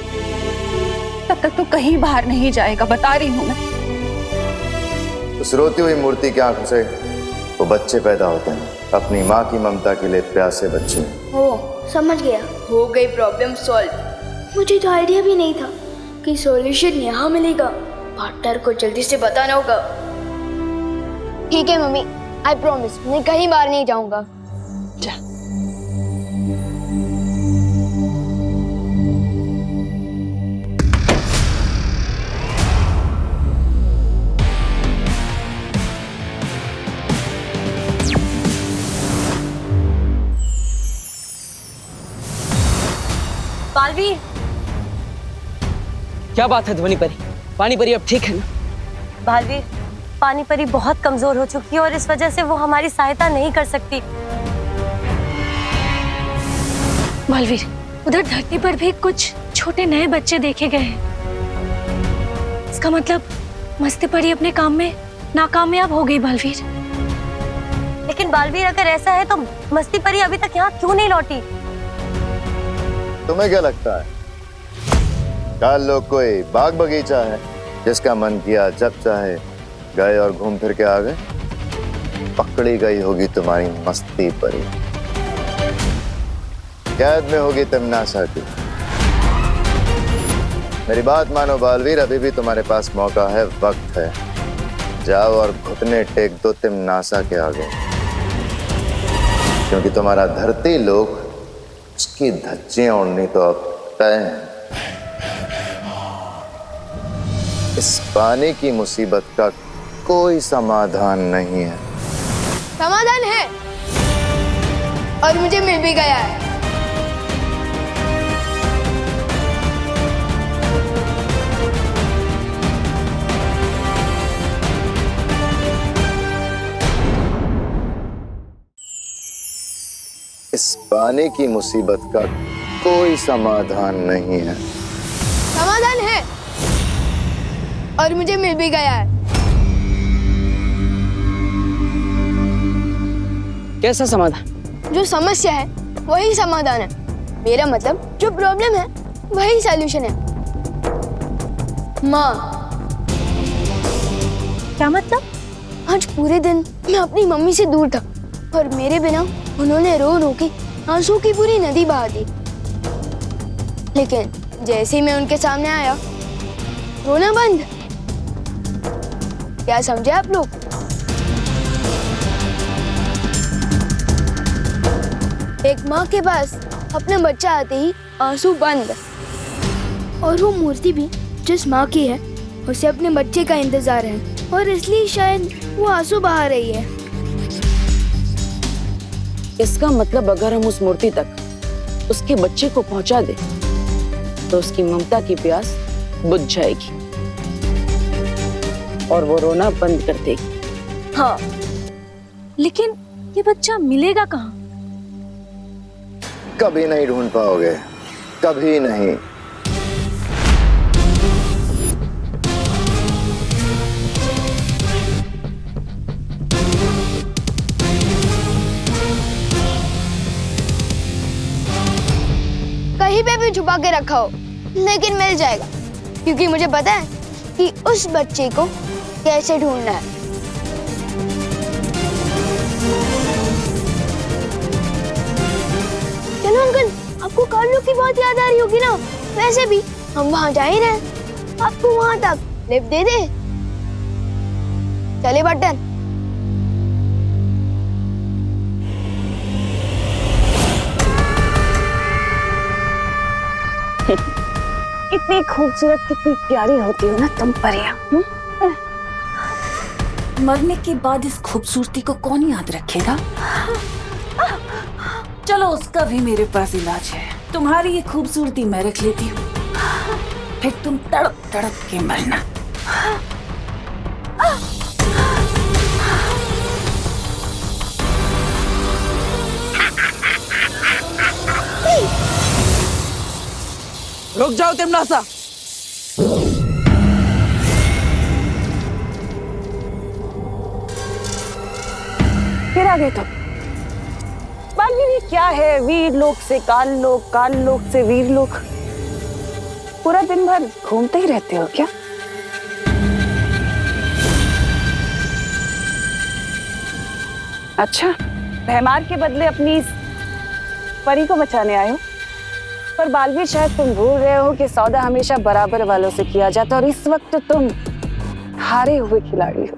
तब तक तो कहीं बाहर नहीं जाएगा, बता रही हूँ मैं। उस रोती हुई मूर्ति की आंखों से वो बच्चे पैदा होते हैं, अपनी माँ की ममता के लिए प्यासे बच्चे। ओ समझ गया, हो गई प्रॉब्लम सॉल्व। मुझे तो आइडिया भी नहीं था कि सॉल्यूशन यहाँ मिलेगा। पार्टनर को जल्दी से बताना होगा। ठीक है मम्मी, आई प्रॉमिस मैं कहीं बाहर नहीं जाऊंगा। बालवीर, क्या बात है ध्वनि परी? पानी परी अब ठीक है ना? बालवीर, पानी परी बहुत कमजोर हो चुकी है और इस वजह से वो हमारी सहायता नहीं कर सकती। बालवीर, उधर धरती पर भी कुछ छोटे नए बच्चे देखे गए हैं। इसका मतलब मस्ती परी अपने काम में नाकामयाब हो गई। बालवीर, लेकिन बालवीर अगर ऐसा है तो मस्ती परी अभी तक यहाँ क्यों नहीं लौटी? तुम्हें क्या लगता है कल लोग कोई बाग बगीचा है जिसका मन किया जब चाहे गए और घूम फिर के आ गए? पकड़ी गई होगी तुम्हारी मस्ती परी, कैद में होगी तिमनासा की। मेरी बात मानो बालवीर, अभी भी तुम्हारे पास मौका है, वक्त है। जाओ और घुटने टेक दो तिमनासा के आगे, क्योंकि तुम्हारा धरती लोक उसकी धज्जियां उड़नी तो अब तय है। इस पानी की मुसीबत का कोई समाधान नहीं है। समाधान है और मुझे मिल भी गया है। इस पानी की मुसीबत का कोई समाधान नहीं है। समाधान है और मुझे मिल भी गया है। कैसा समाधान? जो समस्या है वही समाधान है। मेरा मतलब जो प्रॉब्लम है वही सॉल्यूशन है। माँ, क्या मतलब? आज पूरे दिन मैं अपनी मम्मी से दूर था और मेरे बिना उन्होंने रो रो के आंसू की पूरी नदी बहा दी। लेकिन जैसे ही मैं उनके सामने आया, रोना बंद। क्या समझे आप लोग? एक माँ के पास अपना बच्चा आते ही आंसू बंद, और वो मूर्ति भी जिस माँ की है उसे अपने बच्चे का इंतजार है और इसलिए शायद वो आंसू बहा रही है। इसका मतलब अगर हम उस मूर्ति तक उसके बच्चे को पहुंचा दे तो उसकी ममता की प्यास बुझ जाएगी और वो रोना बंद कर देगी। हाँ, लेकिन ये बच्चा मिलेगा कहाँ? कभी नहीं ढूंढ पाओगे, कभी नहीं। कहीं पे भी छुपा के रखा हो, लेकिन मिल जाएगा, क्योंकि मुझे पता है कि उस बच्चे को कैसे ढूंढना है। चलो अंकल, आपको कार्लो की बहुत याद आ रही होगी ना? वैसे भी हम वहाँ जा ही रहे हैं, आपको वहाँ तक लिफ्ट दे दे। चले बटन। कितनी खूबसूरत, कितनी प्यारी होती हो ना तुम परियां। मरने के बाद इस खूबसूरती को कौन याद रखेगा? चलो, उसका भी मेरे पास इलाज है। तुम्हारी ये खूबसूरती मैं रख लेती हूँ, फिर तुम तड़प तड़प के मरना। रुक जाओ तिमनासा। फिर आ गए तुम। बालवीर, ये क्या है? वीर लोक से काल लोक, काल लोक से वीर लोक। पूरा दिन भर घूमते ही रहते हो क्या? अच्छा, भैमार के बदले अपनी इस परी को बचाने आए हो? पर बालवीर, शायद तुम भूल रहे हो कि सौदा हमेशा बराबर वालों से किया जाता है और इस वक्त तुम हारे हुए खिलाड़ी हो।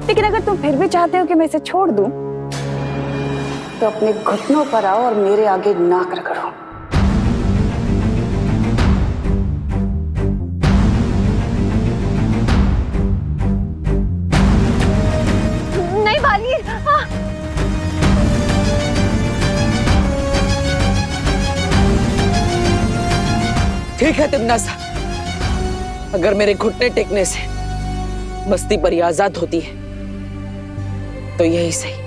लेकिन अगर तुम फिर भी चाहते हो कि मैं इसे छोड़ दूं, तो अपने घुटनों पर आओ और मेरे आगे नाक रगड़ो। नहीं बालवीर, ठीक है तिमनासा, अगर मेरे घुटने टेकने से मस्ती परी आजाद होती है तो यही सही है।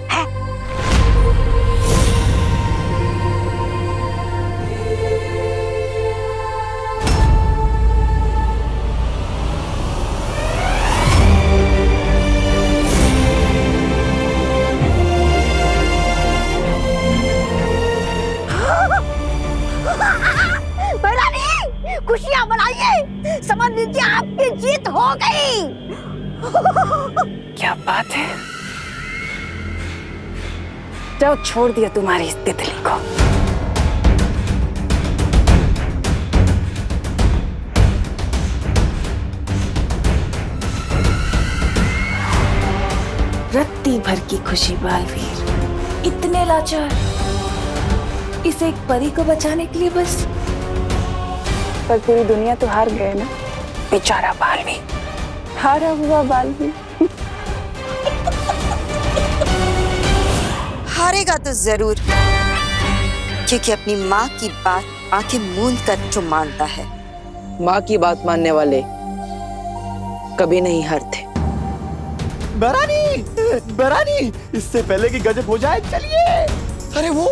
खुशियां मनाइए। समझ लीजिए आपकी जीत हो गई। क्या बात है, जाओ छोड़ दिया तुम्हारी इस तितली को। रत्ती भर की खुशी बालवीर, इतने लाचार, इसे एक परी को बचाने के लिए बस। पर पूरी दुनिया तो हार गए ना, बेचारा बालवीर, हारा हुआ बालवीर। हारेगा तो जरूर, क्योंकि अपनी माँ की बात आंखें मूंद कर जो मानता है। माँ की बात मानने वाले कभी नहीं हारते। बरानी, इससे पहले कि गजब हो जाए चलिए। अरे वो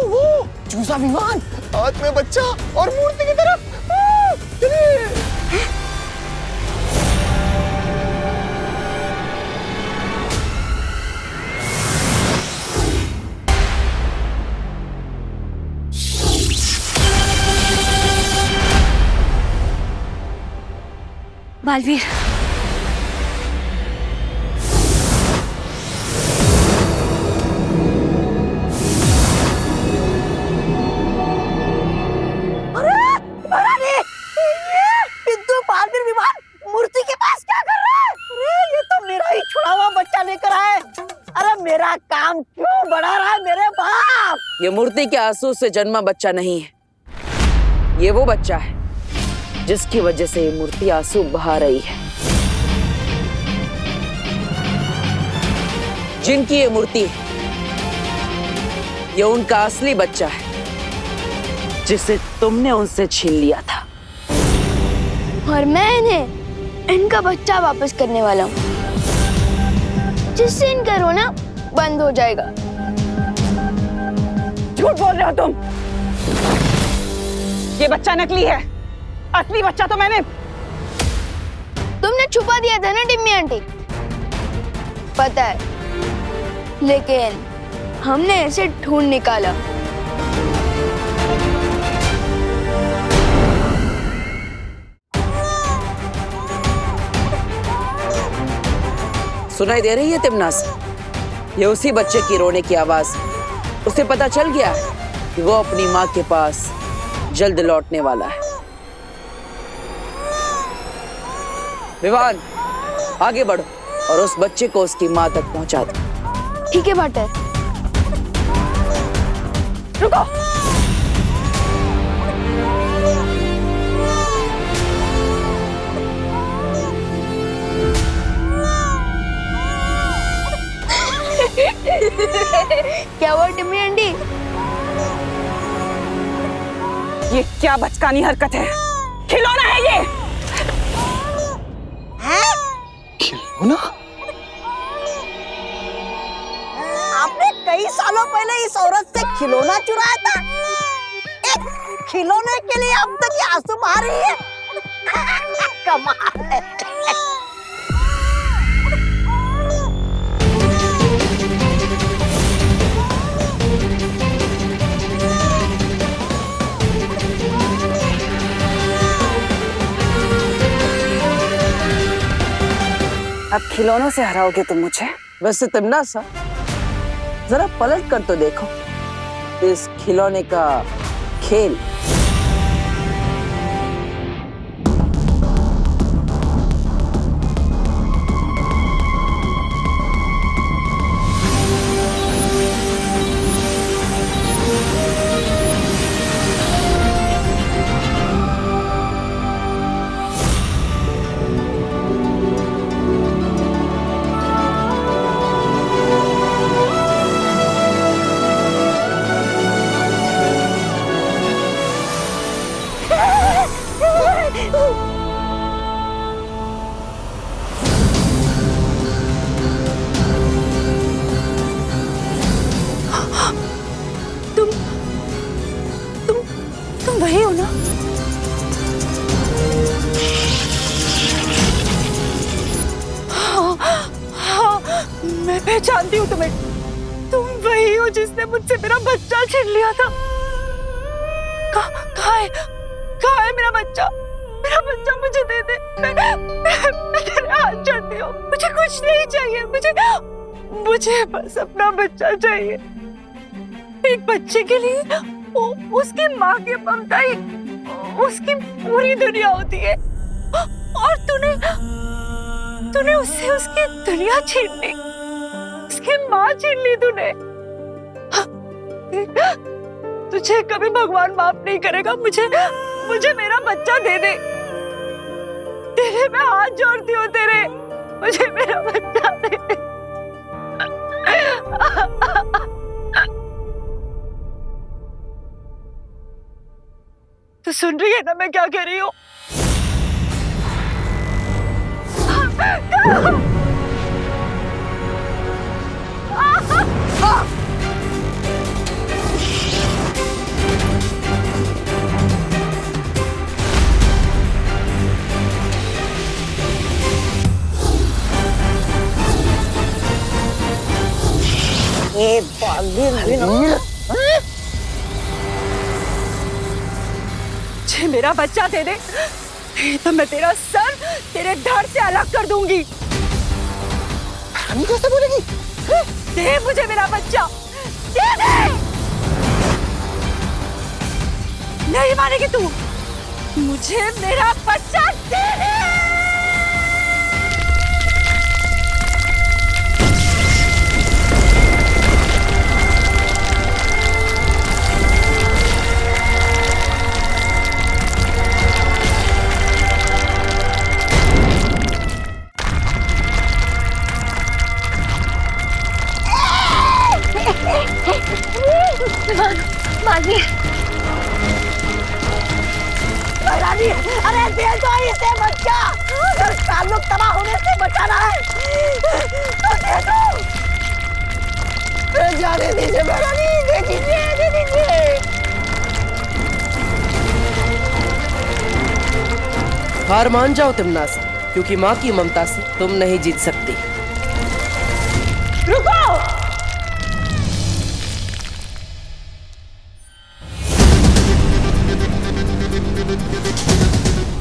चूसा विमान, हाथ में बच्चा और मूर्ति की तरफ चलिए। बालवीर, मूर्ति के पास क्या कर रहा है? अरे ये तो मेरा ही छुड़ा हुआ बच्चा लेकर आए। अरे मेरा काम क्यों बढ़ा रहा है मेरे बाप? ये मूर्ति के आंसू से जन्मा बच्चा नहीं है, ये वो बच्चा है जिसकी वजह से ये मूर्ति आंसू बहा रही है। जिनकी ये मूर्ति है, ये उनका असली बच्चा है जिसे तुमने उनसे छीन लिया था। और मैं इन्हें इनका बच्चा वापस करने वाला हूँ, जिससे इनका रोना बंद हो जाएगा। झूठ बोल रहे हो तुम, ये बच्चा नकली है, असली बच्चा तो मैंने। तुमने छुपा दिया था ना टिम्मी आंटी, पता है, लेकिन हमने इसे ढूंढ निकाला। सुनाई दे रही है तिमनास? ये उसी बच्चे की रोने की आवाज। उसे पता चल गया है कि वो अपनी माँ के पास जल्द लौटने वाला है। विवान, आगे बढ़ो और उस बच्चे को उसकी माँ तक पहुंचा दो। ठीक है बाटर। रुको, क्या हुआ टिम्मी आंटी? ये क्या बचकानी हरकत है? खिलौना है ये। खिलौना? आपने कई सालों पहले इस औरत से खिलौना चुराया था। एक खिलौने के लिए अब तक ये आंसू बहा रही है। कमाल है। अब खिलौनों से हराओगे तुम मुझे? वैसे तिमनास, जरा पलट कर तो देखो इस खिलौने का खेल। तुम वही हो ना? हाँ, मैं पहचानती हूँ तुम्हें। तुम वही हो जिसने मुझसे मेरा बच्चा छीन लिया था। कहाँ है मेरा बच्चा? मेरा बच्चा मुझे दे दे। मैं तेरे हाथ जोड़ती हूँ, मुझे कुछ नहीं चाहिए, मुझे बस अपना बच्चा चाहिए। एक बच्चे के लिए उसकी माँ की ममता ही उसकी पूरी दुनिया होती है, और तूने उससे उसकी दुनिया छीन ली, उसकी माँ छीन ली तूने। तुझे कभी भगवान माफ नहीं करेगा। मुझे मेरा बच्चा दे दे, तेरे मैं हाथ जोड़ती हूँ तेरे, मुझे मेरा बच्चा दे दे। तो सुन रही है ना मैं क्या कह रही हूँ? मुझे मेरा बच्चा दे दे, तो मैं तेरा सर तेरे धड़ से अलग कर दूंगी। कैसे बोलेगी? दे मुझे मेरा बच्चा, दे दे। नहीं मानेगी तू, मुझे मेरा बच्चा दे दे। मानिए रानी, अरे दे दो इसे बच्चा, अगर ताल्लुक तबाह होने से बचाना है तो दे दो। जाने दीजिए रानी, दे दीजिए। हार मान जाओ तिमनासा, क्योंकि माँ की ममता से तुम नहीं जीत सकती। रुको,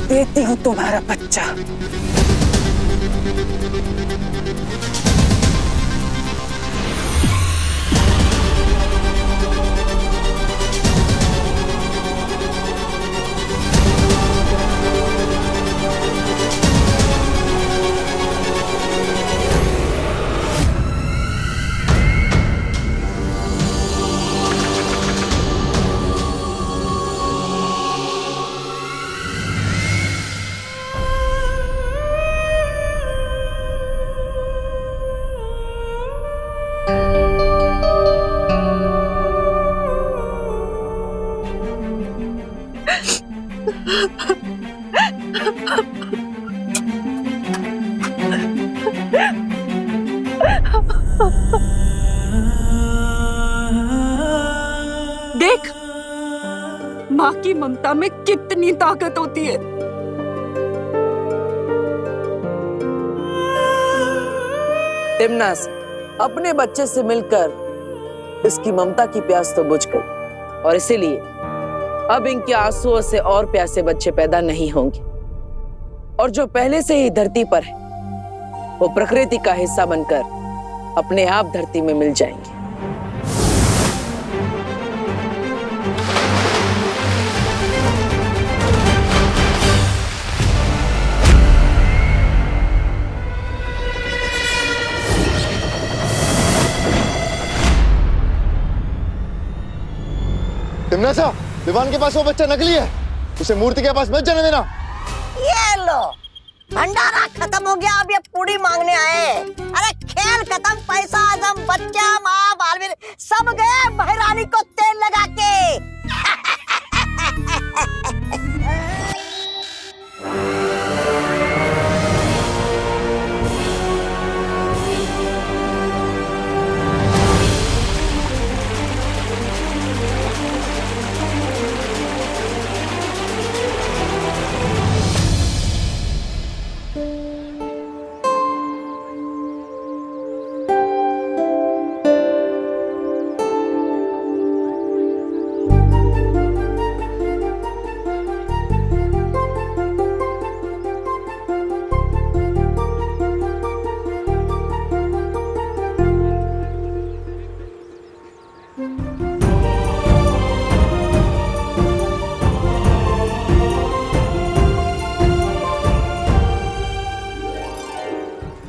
देती हूँ तुम्हारा बच्चा। देख, माँ की ममता में कितनी ताकत होती है। तिमनास, अपने बच्चे से मिलकर इसकी ममता की प्यास तो बुझ गई, और इसीलिए अब इनके आंसुओं से और प्यासे बच्चे पैदा नहीं होंगे, और जो पहले से ही धरती पर है वो प्रकृति का हिस्सा बनकर अपने आप धरती में मिल जाएंगे। तिमनासा, विवान के पास वो बच्चा नकली है, उसे मूर्ति के पास मत जाने देना। ये लो, भंडारा खत्म हो गया, अब ये पूरी मांगने आए। अरे खेल खत्म, पैसा आदम, बच्चा, माँ, बालवीर सब गए महारानी को तेल लगा के।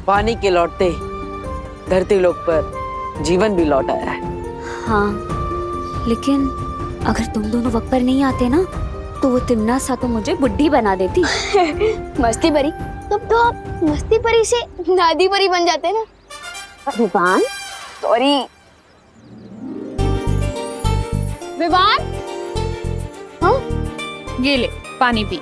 पानी के लौटते ही धरती लोक पर जीवन भी लौट आया है। हाँ, लेकिन अगर तुम दोनों वक्त पर नहीं आते ना तो वो तिमना सा तो मुझे बुड्ढी बना देती। मस्ती परी, तब तो आप मस्ती परी से दादी परी बन जाते ना। विवान, सॉरी। विवान, हाँ? ये ले पानी पी।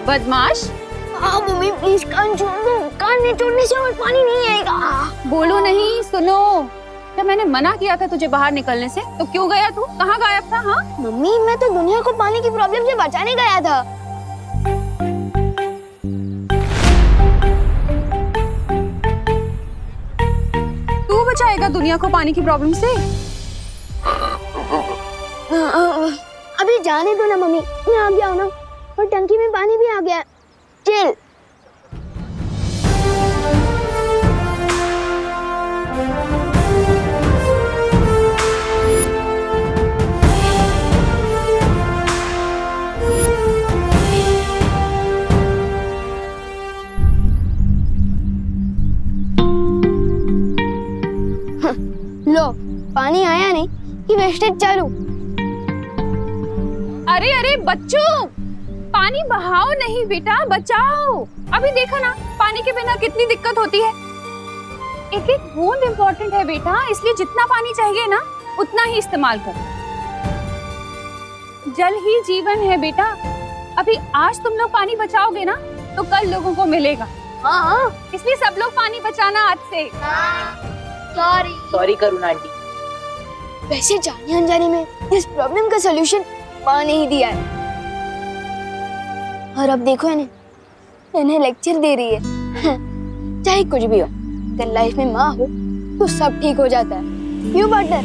बदमाश। हाँ मम्मी प्लीज कान छोड़ दो, कान नहीं छोड़ने से और पानी नहीं आएगा। बोलो नहीं, सुनो। जब मैंने मना किया था तुझे बाहर निकलने से तो क्यों गया तू? कहाँ गायब था? हाँ मम्मी, मैं तो दुनिया को पानी की प्रॉब्लम से बचाने गया था। तू बचाएगा दुनिया को पानी की प्रॉब्लम से? अभी जाने दो ना मम्मी, मैं आ गया हूँ ना, और टंकी में पानी भी आ गया। चिल। लो, पानी आया नहीं कि वेस्टेज चालू। अरे अरे बच्चों, पानी बहाओ नहीं बेटा, बचाओ। अभी देखो ना, पानी के बिना कितनी दिक्कत होती है। एक एक बूंद इम्पोर्टेंट है बेटा, इसलिए जितना पानी चाहिए ना उतना ही इस्तेमाल करो। जल ही जीवन है बेटा। अभी आज तुम लोग पानी बचाओगे ना तो कल लोगों को मिलेगा। हाँ, इसलिए सब लोग पानी बचाना आज से। सॉरी करुणा आंटी। वैसे जाने अनजाने में इस प्रॉब्लम का सलूशन माँ ने ही दिया है। और अब देखो इन्हें लेक्चर दे रही है। चाहे कुछ भी हो, अगर लाइफ में माँ हो तो सब ठीक हो जाता है। क्यों पार्टनर?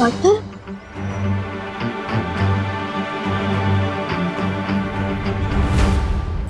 पार्टनर?